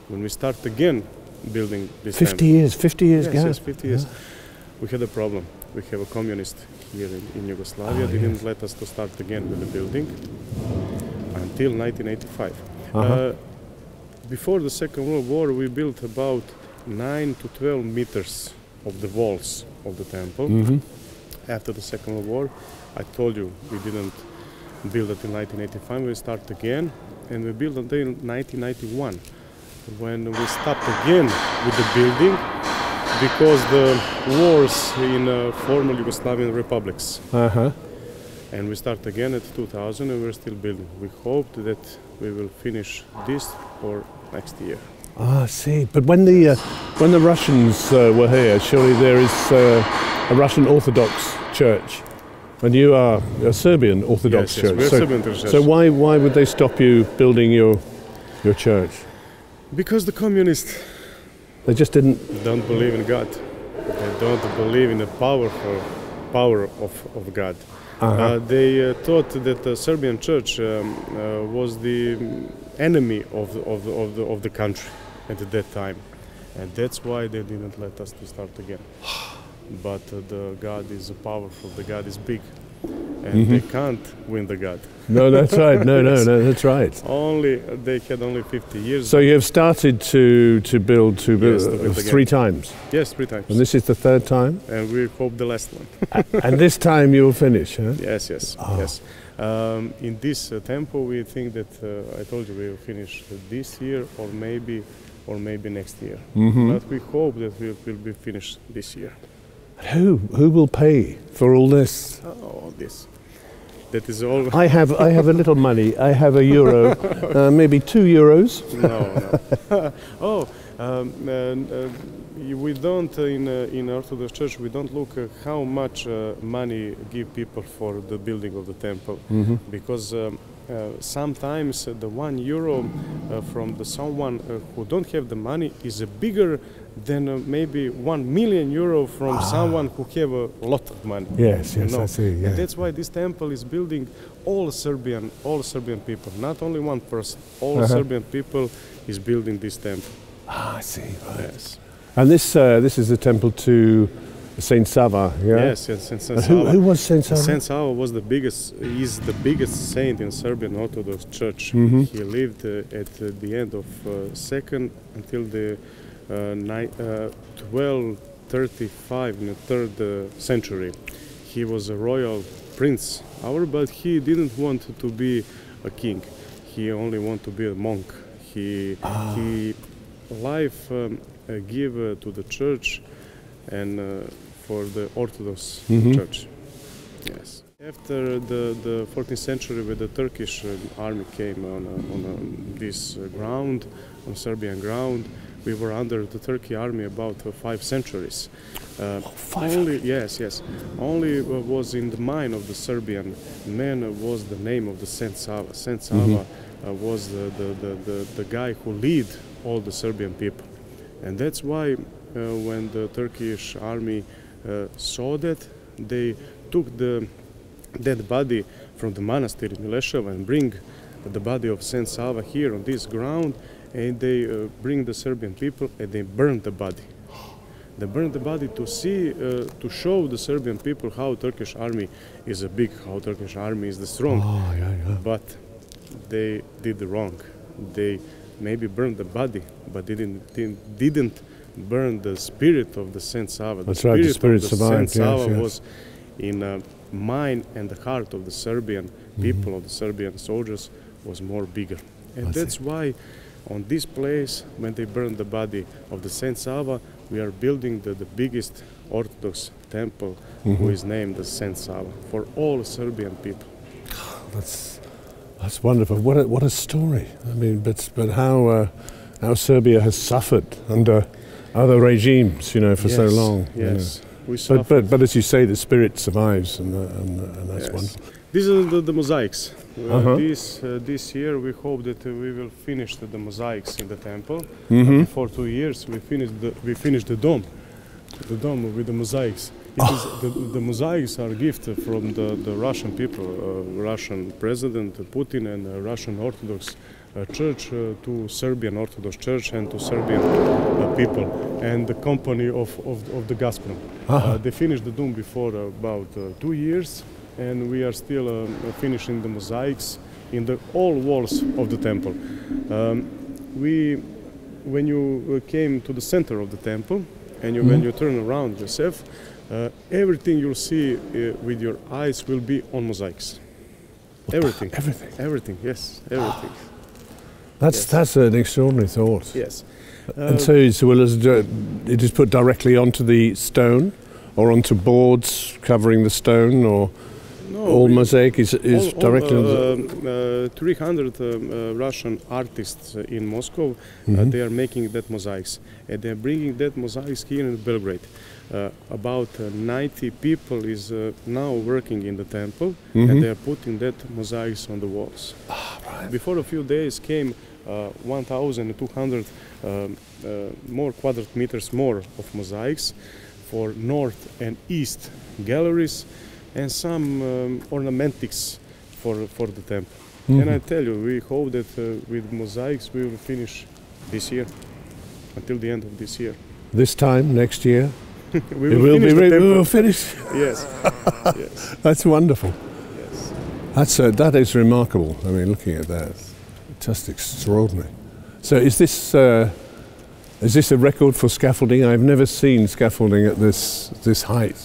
when we start again building this 50 years, 50 years, yes, 50 years. We had a problem. We have a communist here in Yugoslavia. They didn't let us to start again with the building until 1985. Before the Second World War, we built about 9 to 12 meters of the walls of the temple. Mm-hmm. After the Second World War, I told you we didn't build it in 1985. We start again, and we built until 1991, when we stopped again with the building because the wars in former Yugoslavian republics. And we start again at 2000, and we're still building. We hope that we will finish this for next year. I see. But when the Russians were here, surely there is a Russian Orthodox church, and you are a Serbian Orthodox church. We're Serbian church. So why would they stop you building your church? Because the communists just don't believe in God. They don't believe in the power of God. They thought that the Serbian church was the enemy of the country at that time, and that's why they didn't let us to start again. But the God is powerful. The God is big, and they can't win the God. No, that's right. No, that's right. They had only 50 years. So you have started to build yes, 3 times. Yes, 3 times. And this is the 3rd time. And we hope the last one. And this time you will finish, huh? Yes. In this temple, we think that I told you we will finish this year or maybe next year. But we hope that we will be finished this year. Who will pay for all this? All this. That is all. I have a little money. I have €1, maybe €2. No. We don't in Orthodox Church. We don't look at how much money give people for the building of the temple, because sometimes the €1 from someone who don't have the money is bigger than maybe €1 million from someone who have a lot of money. Yes, I see. Yeah. And that's why this temple is building all Serbian people, not only one person. All Serbian people is building this temple. I see. Right. Yes. And this is the temple to Saint Sava, yeah? Yes, Saint Sava. Who was Saint Sava? Saint Sava was is the biggest saint in Serbian Orthodox Church. He lived at the end of 2nd until the 1235 in the 3rd century. He was a royal prince, but he didn't want to be a king. He only wanted to be a monk. He give to the church and for the Orthodox Church. Yes. After the 14th century, when the Turkish army came on this ground, on Serbian ground, we were under the Turkey army about 5 centuries. Only was in the mind of the Serbian man was the name of the Saint Sava. Saint Sava was the guy who lead all the Serbian people. And that's why when the Turkish army saw that, they took the dead body from the monastery in Mileševa and bring the body of Saint Sava here on this ground, and they bring the Serbian people and they burn the body. They burned the body to to show the Serbian people how Turkish army is big, how Turkish army is strong. But they did wrong. They maybe burned the body, but didn't burn the spirit of the Saint Sava. That's right, the spirit of the survived. Saint Sava was in the mind and the heart of the Serbian people, of the Serbian soldiers, was more bigger. And that's why on this place, when they burned the body of the Saint Sava, we are building the biggest Orthodox temple, who is named the Saint Sava, for all Serbian people. That's wonderful. What a story. I mean, but how Serbia has suffered under other regimes, for so long. Yes. But as you say, the spirit survives, and that's wonderful. These are the mosaics. This year we hope that we will finish the mosaics in the temple. For 2 years we finished the dome with the mosaics. The mosaics are a gift from the Russian people, Russian President Putin and Russian Orthodox Church to Serbian Orthodox Church and to Serbian people and the company of the Gazprom. They finished the dome before about 2 years, and we are still finishing the mosaics in all walls of the temple. When you came to the center of the temple and when you turn around yourself, everything you'll see with your eyes will be on mosaics. Everything. Everything. Yes. Everything. That's an extraordinary thought. Yes. And so it is put directly onto the stone, or onto boards covering the stone, or all mosaic is directly. 300 Russian artists in Moscow. They are making that mosaics, and they are bringing that mosaics here in Belgrade. About 90 people is now working in the temple, and they are putting that mosaics on the walls. Before a few days came 1,200 more quadrat meters more of mosaics for north and east galleries, and some ornamentics for the temple. And I tell you, we hope that with mosaics we will finish this year, until the end of this year. This time next year. We will finish. Yes. Yes. That's wonderful. Yes. That is remarkable. I mean, looking at that, just extraordinary. So, is this a record for scaffolding? I've never seen scaffolding at this height.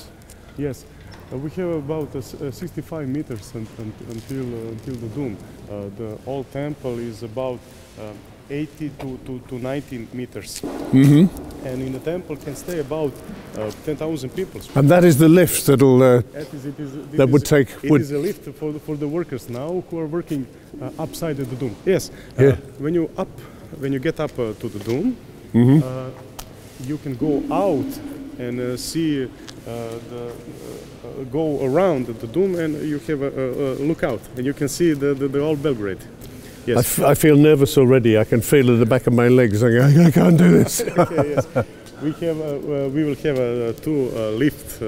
Yes. We have about 65 meters until the dome. The old temple is about 80 to 90 meters. Mm-hmm. And in the temple can stay about 10,000 people. And that is the lift that'll that would take. It is a lift for the workers now who are working upside the dome. Yes. Yeah. When you get up to the dome, mm-hmm. You can go out and see go around the dome, and you have a lookout, and you can see the old Belgrade. Yes. I feel nervous already. I can feel at the back of my legs. I can't do this. Okay, yes. We will have two lifts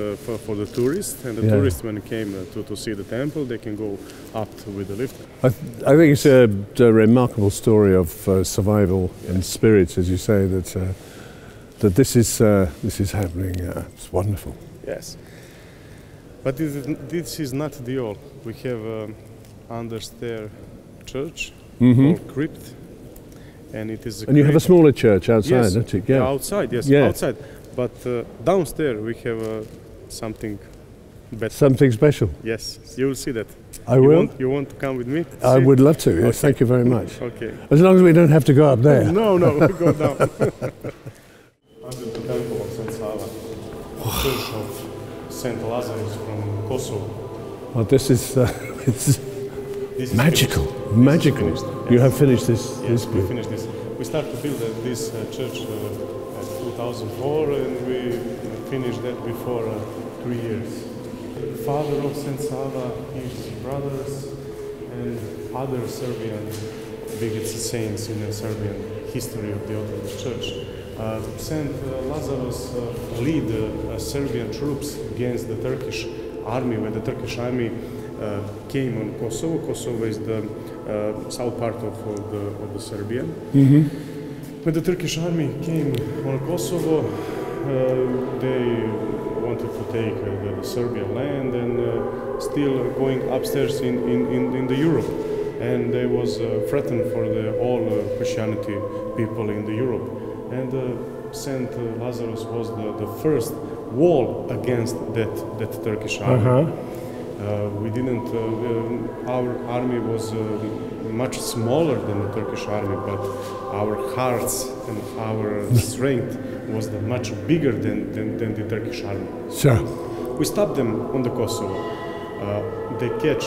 for the tourists, and the tourists, when they came to see the temple, they can go up with the lift. I think it's a remarkable story of survival and spirit, as you say, that this is happening. It's wonderful. Yes, but this is not the all. We have understair church, mm-hmm. or crypt. And it is. And you have a smaller church outside, yes. don't you? Yeah. Outside, yes, yeah. outside. But downstairs we have something better. Something special. Yes, you will see that. I will. You want to come with me? I would love to. Yes, okay. Thank you very much. Okay. As long as we don't have to go up there. No, go down. Under the temple of St. Sava, church of St. Lazarus from Kosovo. Well, this is magical. Magical. You have finished this. Yes, we finished this. We started to build this church in 2004, and we finished that before 3 years. The father of St. Sava, his brothers, and other Serbian biggest saints in the Serbian history of the Orthodox Church. St. Lazarus lead Serbian troops against the Turkish army when the Turkish army came on Kosovo. Kosovo is the south part of the Serbia. Mm-hmm. When the Turkish army came on Kosovo, they wanted to take the Serbian land and still going upstairs in the Europe. And they was threatened for the all Christianity people in the Europe. And St. Lazarus was the first wall against that Turkish army. Uh-huh. We didn't. Our army was much smaller than the Turkish army, but our hearts and our strength was much bigger than the Turkish army. Sure. We stopped them on the Kosovo. They catch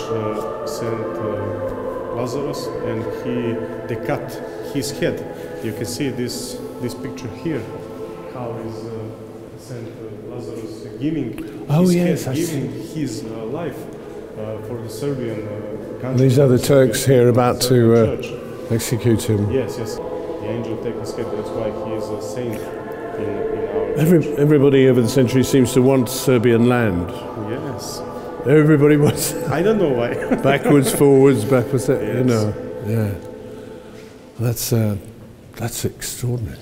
Saint Lazarus, and they cut his head. You can see this picture here. How is Saint Lazarus giving his life for the Serbian country. These are the Turks here about to execute him. Yes. The angel takes his head. That's why he is a saint in our church. Everybody over the centuries seems to want Serbian land. Yes. Everybody wants. I don't know why. Backwards, forwards, backwards. Yes. You know. Yeah. That's extraordinary.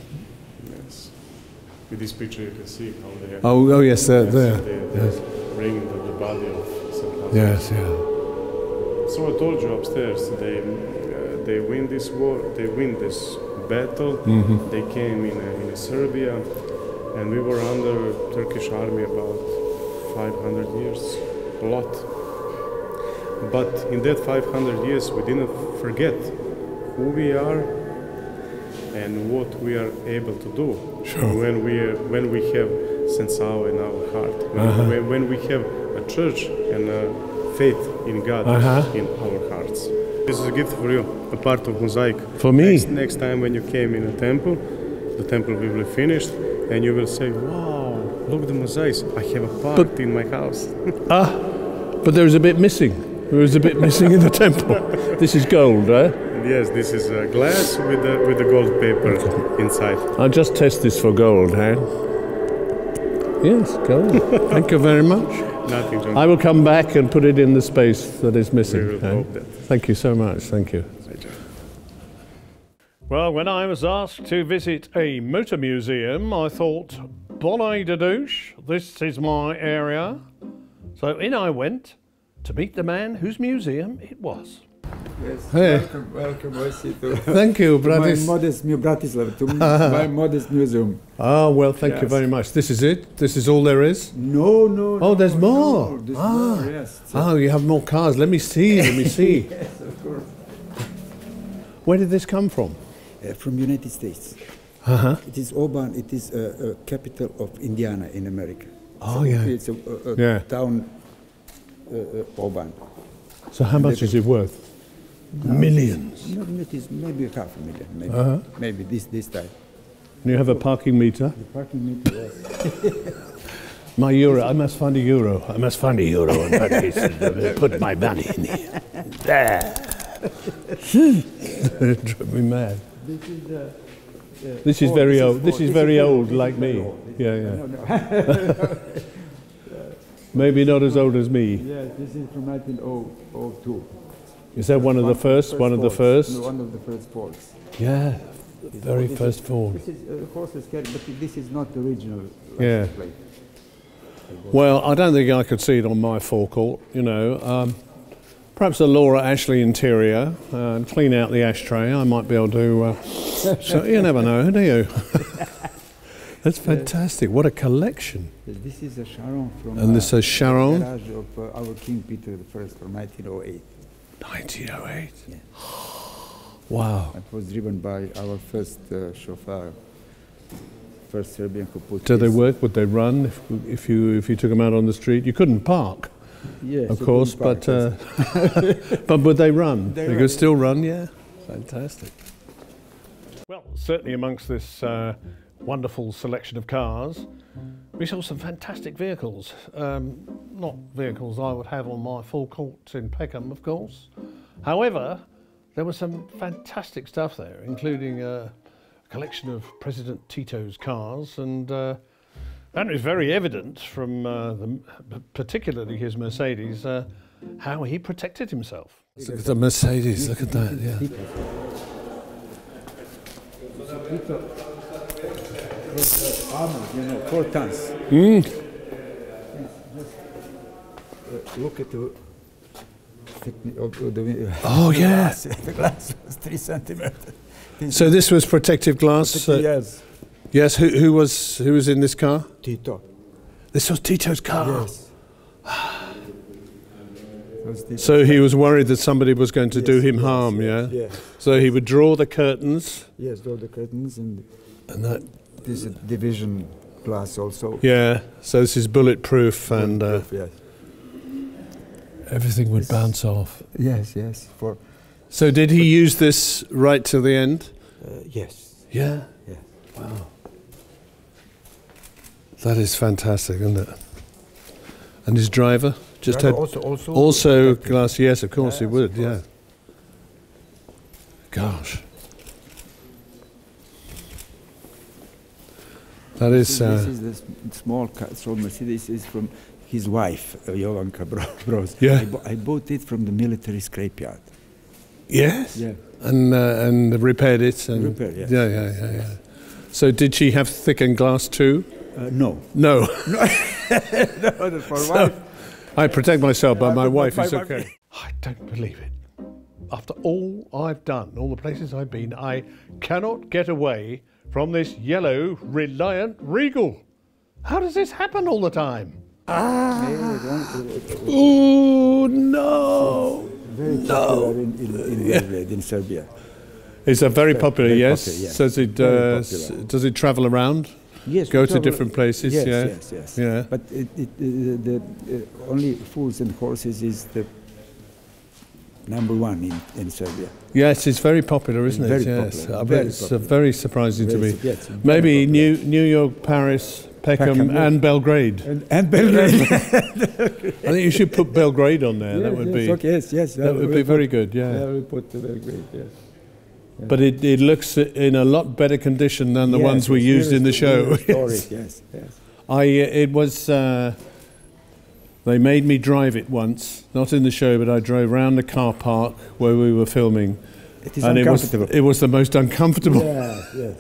With this picture, you can see how they are. Oh yes, they're there. Yes. Bringing the body of St. Lazarus. Yes, yeah. So I told you upstairs, they win this war, they win this battle. Mm-hmm. They came in Serbia, and we were under Turkish army about 500 years, a lot. But in that 500 years, we didn't forget who we are and what we are able to do. Sure. When we have St. Sava in our heart, when we have a church and a faith in God in our hearts. This is a gift for you, a part of mosaic. For me? Next time when you came in the temple will be finished, and you will say, "Wow, look the mosaics! I have a part in my house." But there is a bit missing. There is a bit missing in the temple. This is gold, eh? Yes, this is glass with the gold paper inside. I'll just test this for gold, eh? Yes, gold. Thank you very much. Nothing, John. I will come back and put it in the space that is missing. We will hope that. Thank you so much. Thank you. Well, when I was asked to visit a motor museum, I thought, bonne de douche, this is my area. So in I went to meet the man whose museum it was. Yes. Hey. Welcome, Osi, to Thank you, my modest Bratislava, to my modest museum. Oh, well, thank you very much. This is it? This is all there is? No. Oh, there's more. There's more, yes. Oh, you have more cars. Let me see. Yes, of course. Where did this come from? From United States. Uh-huh. It is Auburn. It is a capital of Indiana in America. Oh, so yeah. It's a town, Auburn. So how much is it worth? Millions. No, it is maybe $500,000. Maybe this time. And you have a parking meter? The parking meter, yes. My euro. I must find a euro. I must find a euro and put my money in here. There. Drove me mad. This is very old. This is very old, like me. Yeah. Maybe not as old as me. Yes, this is from 1902. Is that one of the first? One of the first? No, one of the first forts. Yeah, the very first fort. This is horses carried, but this is not the original. Yeah. Plate. Well, I don't think I could see it on my forecourt. Perhaps a Laura Ashley interior and clean out the ashtray. I might be able to. So you never know, do you? That's fantastic. What a collection. This is a Charon from and this is Charon? The garage of our King Peter I from 1908. 1908? Yeah. Wow. It was driven by our first chauffeur, first Serbian who put. Do they work? Would they run if you took them out on the street? You couldn't park. Yes, of course, but but would they run? They could still run, yeah. Fantastic. Well, certainly amongst this wonderful selection of cars, we saw some fantastic vehicles. Not vehicles I would have on my forecourt in Peckham, of course. However, there was some fantastic stuff there, including a collection of President Tito's cars, and that was very evident from particularly his Mercedes, how he protected himself. Look at the Mercedes, look at that, yeah. Armor, 4 tons. Look at the oh, yeah. The glass was 3 centimeters. So this was protective glass? Yes. Yes, who was in this car? Tito. This was Tito's car? Yes. So he was worried that somebody was going to do him harm, yeah? Yes. So he would draw the curtains? Yes, draw the curtains and that... This is division glass also. Yeah, so this is bulletproof and yes. Everything would bounce off. Yes. So did he use this right to the end? Yes. Yeah? Yeah. Wow. That is fantastic, isn't it? And his driver just had also glass. Yes, of course he would. Yeah. Gosh. That is. This is the small Mercedes is from his wife, Jovanka Broz. Yeah. I bought it from the military scrapyard. Yes. Yeah. And repaired it. And repaired. Yes. Yeah. So did she have thickened glass too? No. No. No, for wife. I protect myself, but my wife is okay. I don't believe it. After all I've done, all the places I've been, I cannot get away from this yellow Reliant Regal. How does this happen all the time? Oh no! Very popular in Serbia. It's a very popular, yes. Popular, yes. Does it travel around? Yes. Go to different places. Yes. Yeah. But the only fools and horses is the #1 in Serbia. Yes, it's very popular, isn't it? Very yes. popular. I bet it's very surprising to me. Yes, maybe New York, Paris, Peckham and Belgrade. And Belgrade. I think you should put Belgrade on there. Yeah, that would be. Okay, yes. That would be very good. Yeah. Yeah, we put Belgrade. Yes. Yeah. But it looks in a lot better condition than the ones we used in the show. Yes. It was. They made me drive it once, not in the show, but I drove round the car park where we were filming. It is uncomfortable. It was the most uncomfortable. Yeah.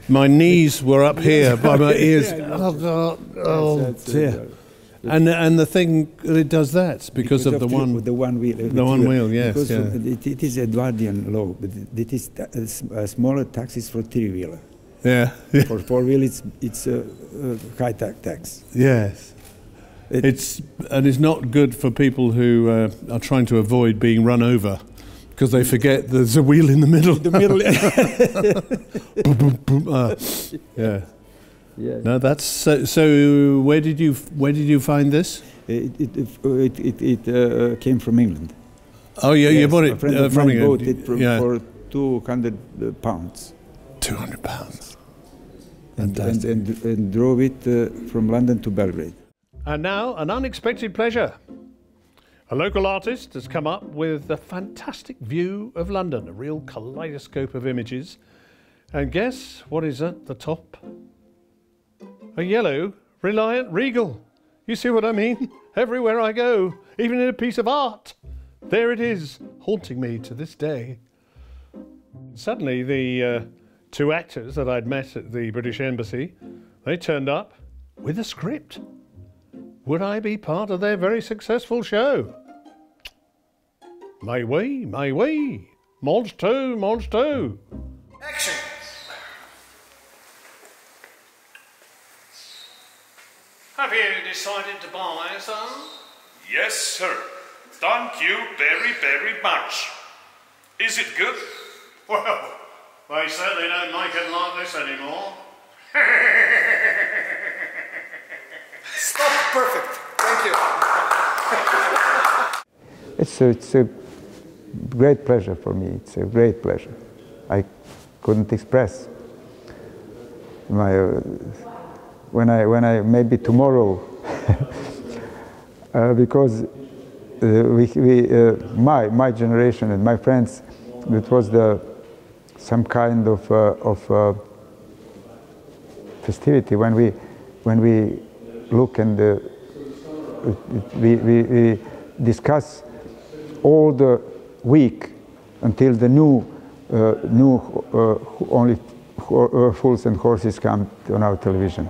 My knees were up here by my ears. Oh God! Oh dear! And the thing that it does that because of the one wheel. The one wheel, yes. Because yeah. it is Edwardian law, but it is smaller taxes for three-wheeler. Yeah. For four-wheel, it's a high tax. Yes. It's not good for people who are trying to avoid being run over because they forget there's a wheel in the middle. Boom, boom, boom. Yeah. Yeah. No, that's so. Where did you find this? It came from England. Oh yeah, yes, you bought it from England. England. Bought it for £200. £200. And drove it from London to Belgrade. And now, an unexpected pleasure. A local artist has come up with a fantastic view of London, a real kaleidoscope of images. And guess what is at the top? A yellow Reliant Regal. You see what I mean? Everywhere I go, even in a piece of art, there it is, haunting me to this day. Suddenly, the two actors that I'd met at the British Embassy, they turned up with a script. Would I be part of their very successful show? May we, may we. Monge two. Action! Have you decided to buy some? Yes, sir. Thank you very, very much. Is it good? Well, they certainly don't make it like this anymore. Stop, perfect. Thank you. It's a great pleasure for me. It's a great pleasure. I couldn't express my when I maybe tomorrow because my generation and my friends, it was some kind of festivity when we look and we discuss all the week until the new only fools and horses come on our television.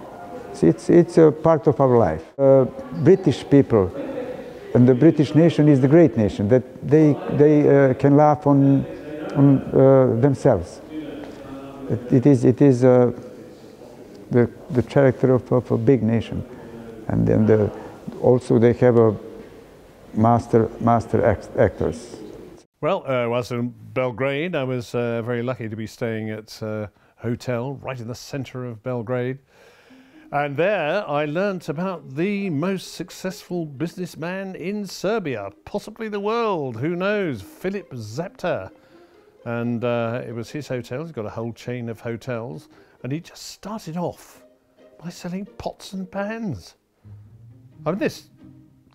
It's a part of our life. British people and the British nation is the great nation that they can laugh on themselves. It is the character of a big nation, and then also they have a master actors. Well, I was in Belgrade. I was very lucky to be staying at a hotel right in the centre of Belgrade. And there I learnt about the most successful businessman in Serbia, possibly the world, who knows, Filip Zapta. And it was his hotel. He's got a whole chain of hotels. And he just started off by selling pots and pans. I mean, this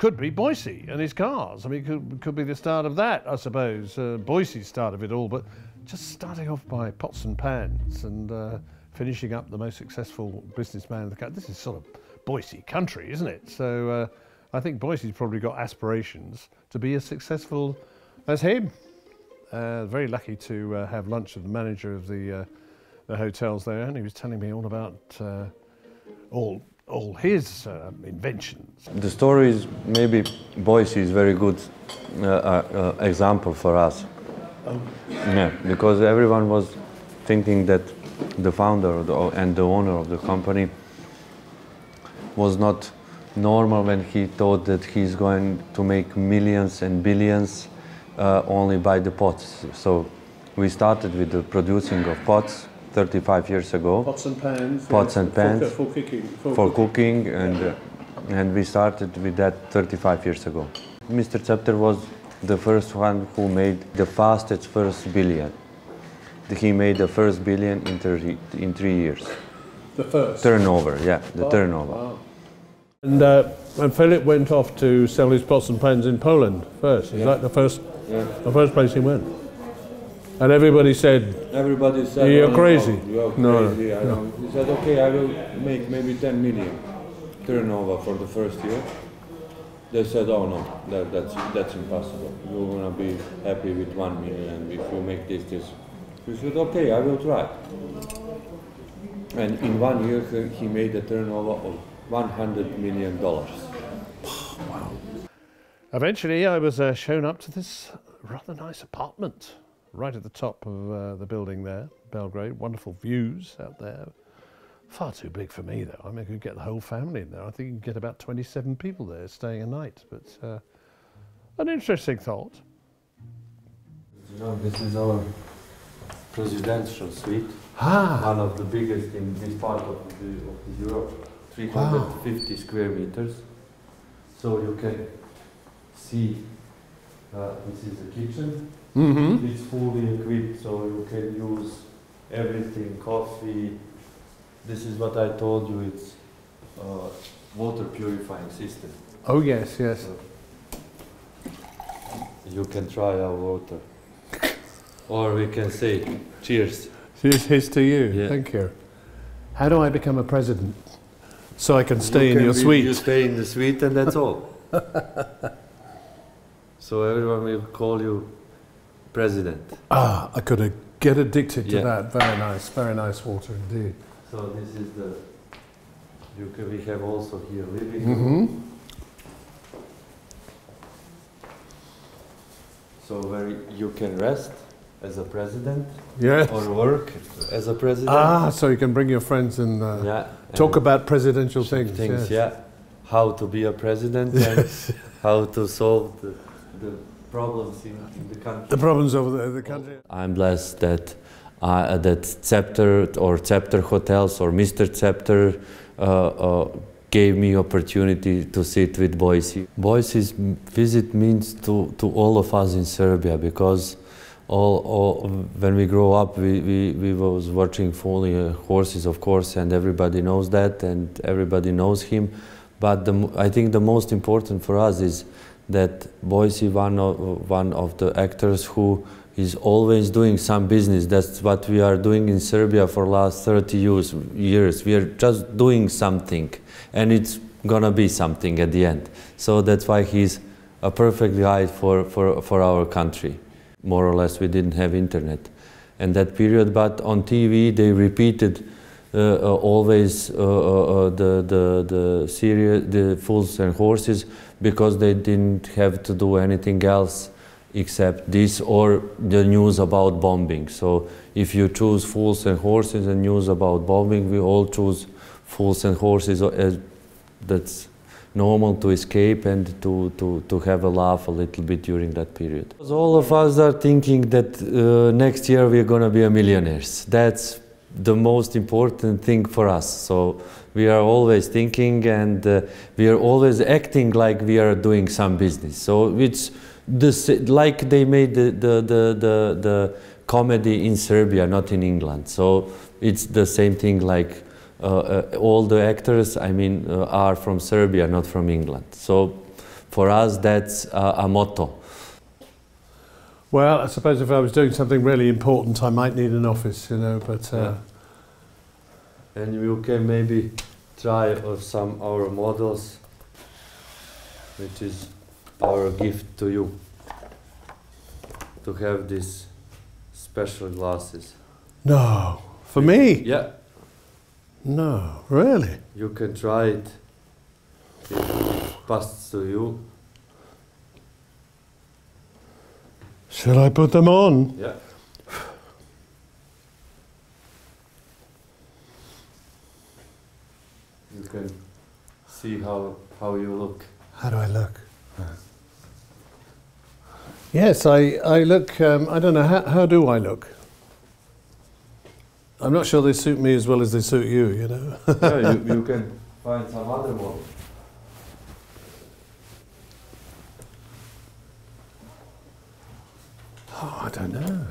could be Boise and his cars. I mean, could be the start of that, I suppose. Boise's start of it all, but just starting off by pots and pans and finishing up the most successful businessman in the country. This is sort of Boise country, isn't it? So I think Boise's probably got aspirations to be as successful as him. Very lucky to have lunch with the manager of the hotels there, and he was telling me all about all his inventions. The story is maybe Boise is very good example for us. Oh. Yeah, because everyone was thinking that the founder and the owner of the company was not normal when he thought that he's going to make millions and billions only by the pots. So we started with the producing of pots 35 years ago. Pots and pans. Pots and pans. For cooking, and we started with that 35 years ago. Mr. Zapter was the first one who made the fastest first billion. He made the first billion in 3 years. The first? Turnover, yeah, the turnover. Wow. And Philip went off to sell his pots and pans in Poland first. Is that the first place he went? And everybody said, you're crazy. You're crazy. No. He said, okay, I will make maybe 10 million turnover for the first year. They said, oh no, that's impossible. You're going to be happy with 1 million if you make this. He said, okay, I will try. And in 1 year, he made a turnover of $100 million. Wow. Eventually, I was shown up to this rather nice apartment right at the top of the building there, Belgrade. Wonderful views out there. Far too big for me, though. I mean, I could get the whole family in there. I think you can get about 27 people there staying a night. But an interesting thought. You know, this is our presidential suite. Ah. One of the biggest in this part of Europe. 350 square meters. So you can see this is the kitchen. Mm-hmm. It's fully equipped, so you can use everything, coffee. This is what I told you, it's water purifying system. Oh yes, yes. So you can try our water. Or we can say, cheers. Here's to you, Yeah. thank you. How do I become a president? So I can stay in your suite? You stay in the suite and that's all. So everyone will call you president. Ah, I could get addicted to Yeah. that. Very nice water indeed. So this is the, we have also here living Mm-hmm. room. So where you can rest as a president. Yes. Or work as a president. Ah, so you can bring your friends and talk about presidential things. Yes. Yeah. How to be a president Yes. and how to solve the problems in the country. The problems of the country. I'm blessed that that Chapter Hotels or Mr. Chapter gave me opportunity to sit with Boise. Boise's visit means to all of us in Serbia, because when we grow up, we was watching Foley horses, of course, and everybody knows that, and everybody knows him. But I think the most important for us is that Boise, one of the actors who is always doing some business. That's what we are doing in Serbia for last 30 years. We are just doing something, and it's gonna be something at the end. So that's why he's a perfect guide for our country. More or less, we didn't have internet in that period, but on TV they repeated always the series, the Fools and Horses, because they didn't have to do anything else except this or the news about bombing. So if you choose Fools and Horses and news about bombing, we all choose Fools and Horses. That's normal to escape and to have a laugh a little bit during that period. All of us are thinking that next year we're going to be millionaires. That's the most important thing for us. So we are always thinking, and we are always acting like we are doing some business. So it's like they made the comedy in Serbia, not in England. So it's the same thing, like all the actors, I mean, are from Serbia, not from England. So for us, that's a motto. Well, I suppose if I was doing something really important, I might need an office, you know, but... And you can maybe try some our models, which is our gift to you, to have these special glasses. No, for me? Yeah. No, really? You can try it, if it passes to you. Should I put them on? Yeah. You can see how you look. How do I look? Yes, I look, I don't know, how do I look? I'm not sure they suit me as well as they suit you, you know? Yeah, you can find some other model. Oh, I don't know.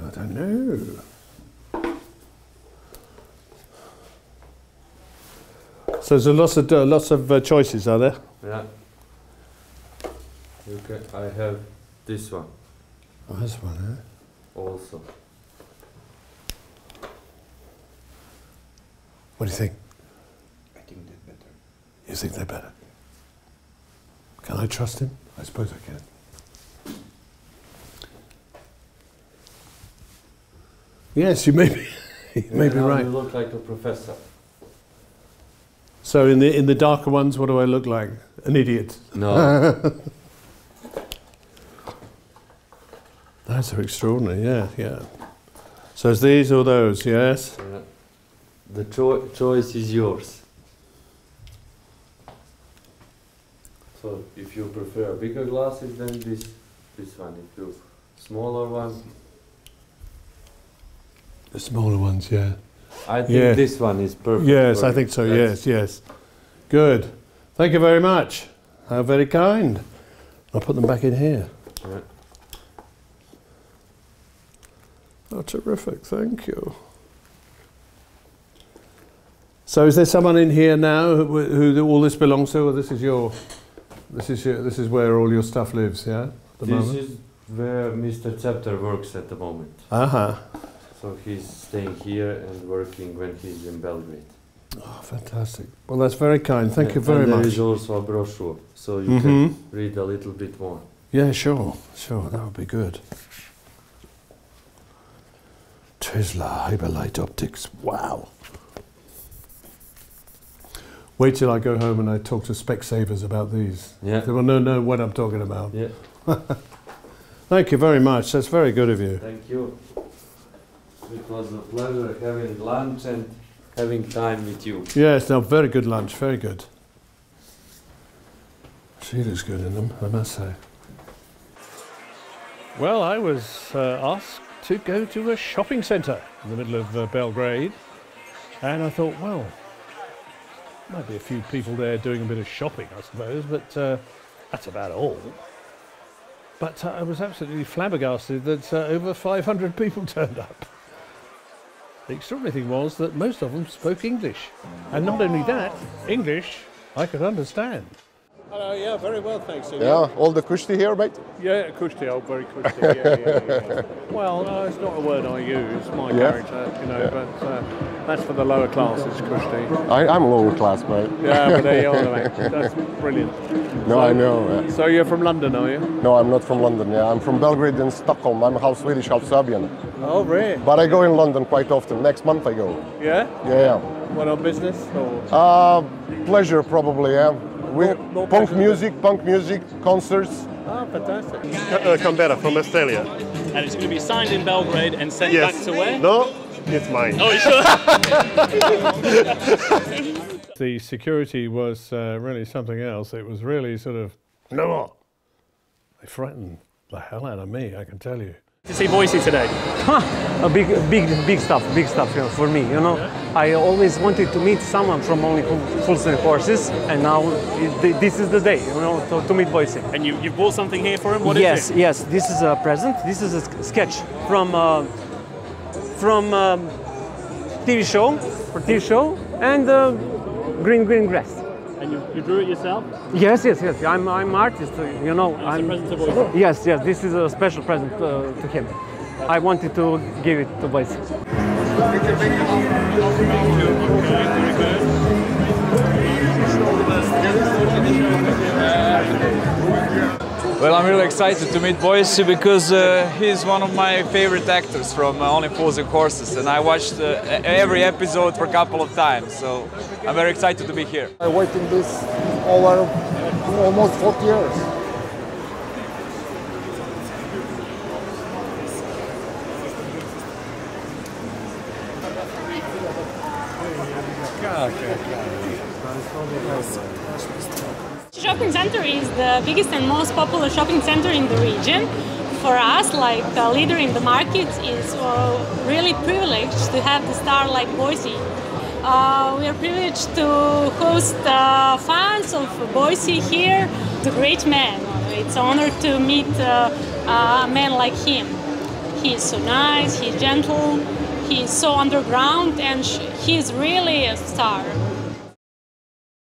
So there's lots of choices, are there? Yeah. I have this one. Oh, this one, eh? Also. What do you think? I think they're better. You think they're better? Can I trust him? I suppose I can. Yes, you may be, you may be right. You look like a professor. So in the darker ones, what do I look like? An idiot. No. That's extraordinary. Yeah, yeah. So it's these or those? Yes. The choice is yours. So if you prefer bigger glasses, then this one. If you smaller one. The smaller ones, yeah. I think this one is perfect. Yes, I think so. Yes, yes. Good. Thank you very much. How very kind. I'll put them back in here. Right. Oh, terrific. Thank you. So, is there someone in here now who all this belongs to, or this is where all your stuff lives? Yeah. This is where Mr. Cepter works at the moment. So he's staying here and working when he's in Belgrade. Oh, fantastic. Well, that's very kind. Thank you very much. There is also a brochure, so you can read a little bit more. Yeah, sure. Sure, that would be good. Tesla Hyperlight Optics. Wow. Wait till I go home and I talk to Specsavers about these. Yeah. They will know what I'm talking about. Yeah. Thank you very much. That's very good of you. Thank you. It was a pleasure having lunch and having time with you. Yes, no, very good lunch, very good. She looks good in them, I must say. Well, I was asked to go to a shopping centre in the middle of Belgrade, and I thought, well, might be a few people there doing a bit of shopping, I suppose, but that's about all. But I was absolutely flabbergasted that over 500 people turned up. The extraordinary thing was that most of them spoke English. And not only that, English I could understand. Hello, yeah, very well, thanks. Yeah, all the kushti here, mate? Yeah, kushti, oh, very kushti, yeah. Well, no, it's not a word I use, my character, you know, but that's for the lower classes, kushti. I'm lower class, mate. Yeah, but there you are, mate. That's brilliant. No, so, I know. So you're from London, are you? No, I'm not from London, yeah. I'm from Belgrade and Stockholm. I'm half Swedish, half Serbian. Oh, really? But I go in London quite often. Next month I go. Yeah? Yeah. What, on business? Or? Pleasure, probably, yeah. Punk music, concerts. Oh, fantastic. Canberra from Australia. And it's going to be signed in Belgrade and sent back to where? No, it's mine. Oh, you sure? The security was really something else. It was really sort of, no more. They frightened the hell out of me, I can tell you. To see Boise today? Big stuff, you know, for me, you know. Yeah. I always wanted to meet someone from Only Fools and Horses, and now this is the day, you know, to meet Boise. And you've bought something here for him? What is it? Yes, this is a present. This is a sketch from TV show, and green grass. And you drew it yourself? Yes. I'm artist, you know. It's a present to Boise? Yes. This is a special present to him. I wanted to give it to Boise. Well, I'm really excited to meet Boise because he's one of my favorite actors from Only Fools and Horses, and I watched every episode for a couple of times, so I'm very excited to be here. I'm waiting this over almost 40 years. Shopping center is the biggest and most popular shopping center in the region. For us, like a leader in the market, is really privileged to have the star like Boise. We are privileged to host fans of Boise here, the great man. It's an honor to meet a man like him. He is so nice, he's gentle, he is so underground, and he is really a star.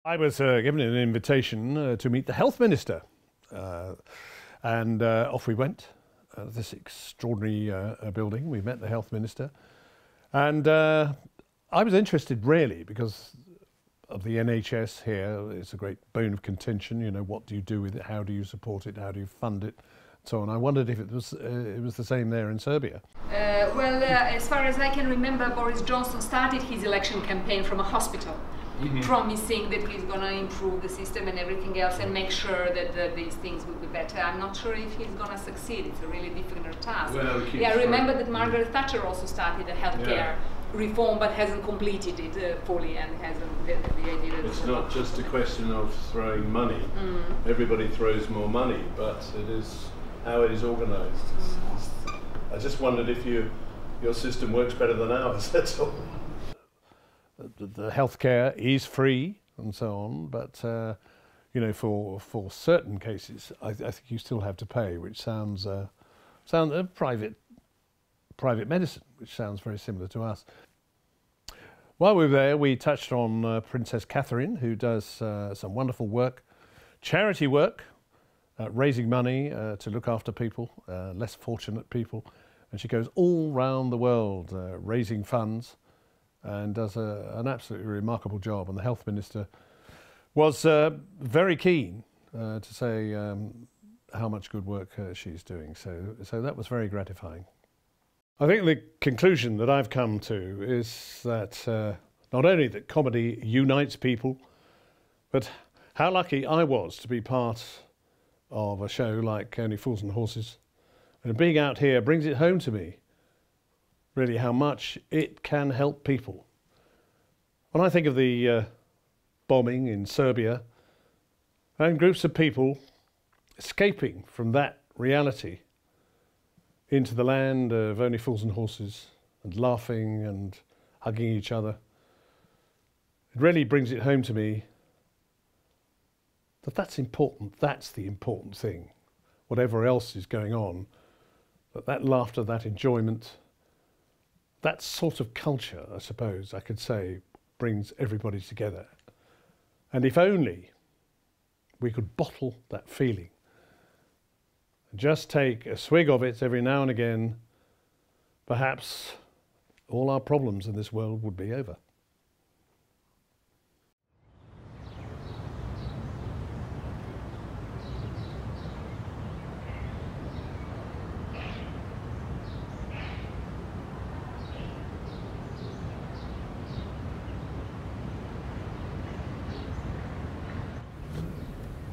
I was given an invitation to meet the health minister, and off we went. This extraordinary building. We met the health minister, and I was interested really because of the NHS here. It's a great bone of contention. You know, what do you do with it? How do you support it? How do you fund it? So on. I wondered if it was the same there in Serbia. Well, as far as I can remember, Boris Johnson started his election campaign from a hospital. promising that he's going to improve the system and everything else and make sure that these things will be better. I'm not sure if he's going to succeed. It's a really difficult task. Well, yeah, remember that Margaret Thatcher also started a healthcare reform but hasn't completed it fully and hasn't the idea that it's not just a question of throwing money. Everybody throws more money, but it is how it is organised. I just wondered if your system works better than ours, that's all. The healthcare is free and so on, but you know, for certain cases, I think you still have to pay, which sounds private medicine, which sounds very similar to us. While we were there, we touched on Princess Catherine, who does some wonderful work, charity work, raising money to look after people, less fortunate people, and she goes all round the world raising funds and does an absolutely remarkable job. And the Health Minister was very keen to say how much good work she's doing. So that was very gratifying. I think the conclusion that I've come to is that not only that comedy unites people, but how lucky I was to be part of a show like Only Fools and Horses. And being out here brings it home to me, really, how much it can help people. When I think of the bombing in Serbia and groups of people escaping from that reality into the land of Only Fools and Horses and laughing and hugging each other, it really brings it home to me that that's important. That's the important thing. Whatever else is going on, that laughter, that enjoyment, that sort of culture, I suppose I could say, brings everybody together. And if only we could bottle that feeling, just take a swig of it every now and again, perhaps all our problems in this world would be over.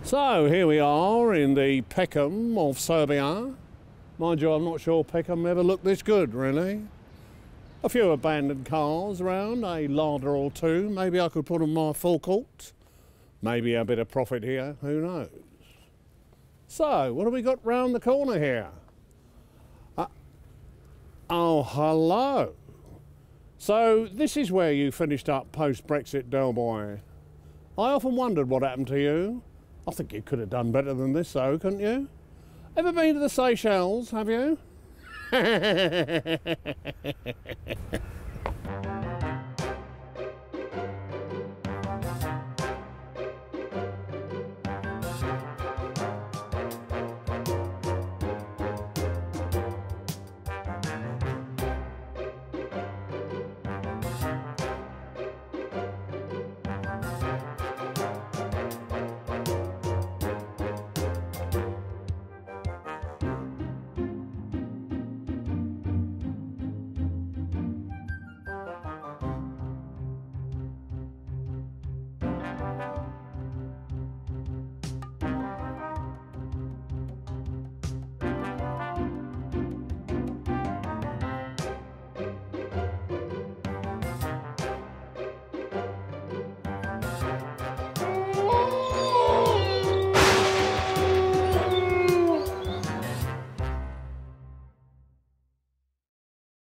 So here we are in the Peckham of Serbia. Mind you, I'm not sure Peckham ever looked this good, really. A few abandoned cars around, a larder or two. Maybe I could put on my forecourt. Maybe a bit of profit here, who knows. So, what have we got round the corner here? Oh, hello. So, this is where you finished up post-Brexit, Del Boy. I often wondered what happened to you. I think you could have done better than this, though, couldn't you? Ever been to the Seychelles, have you?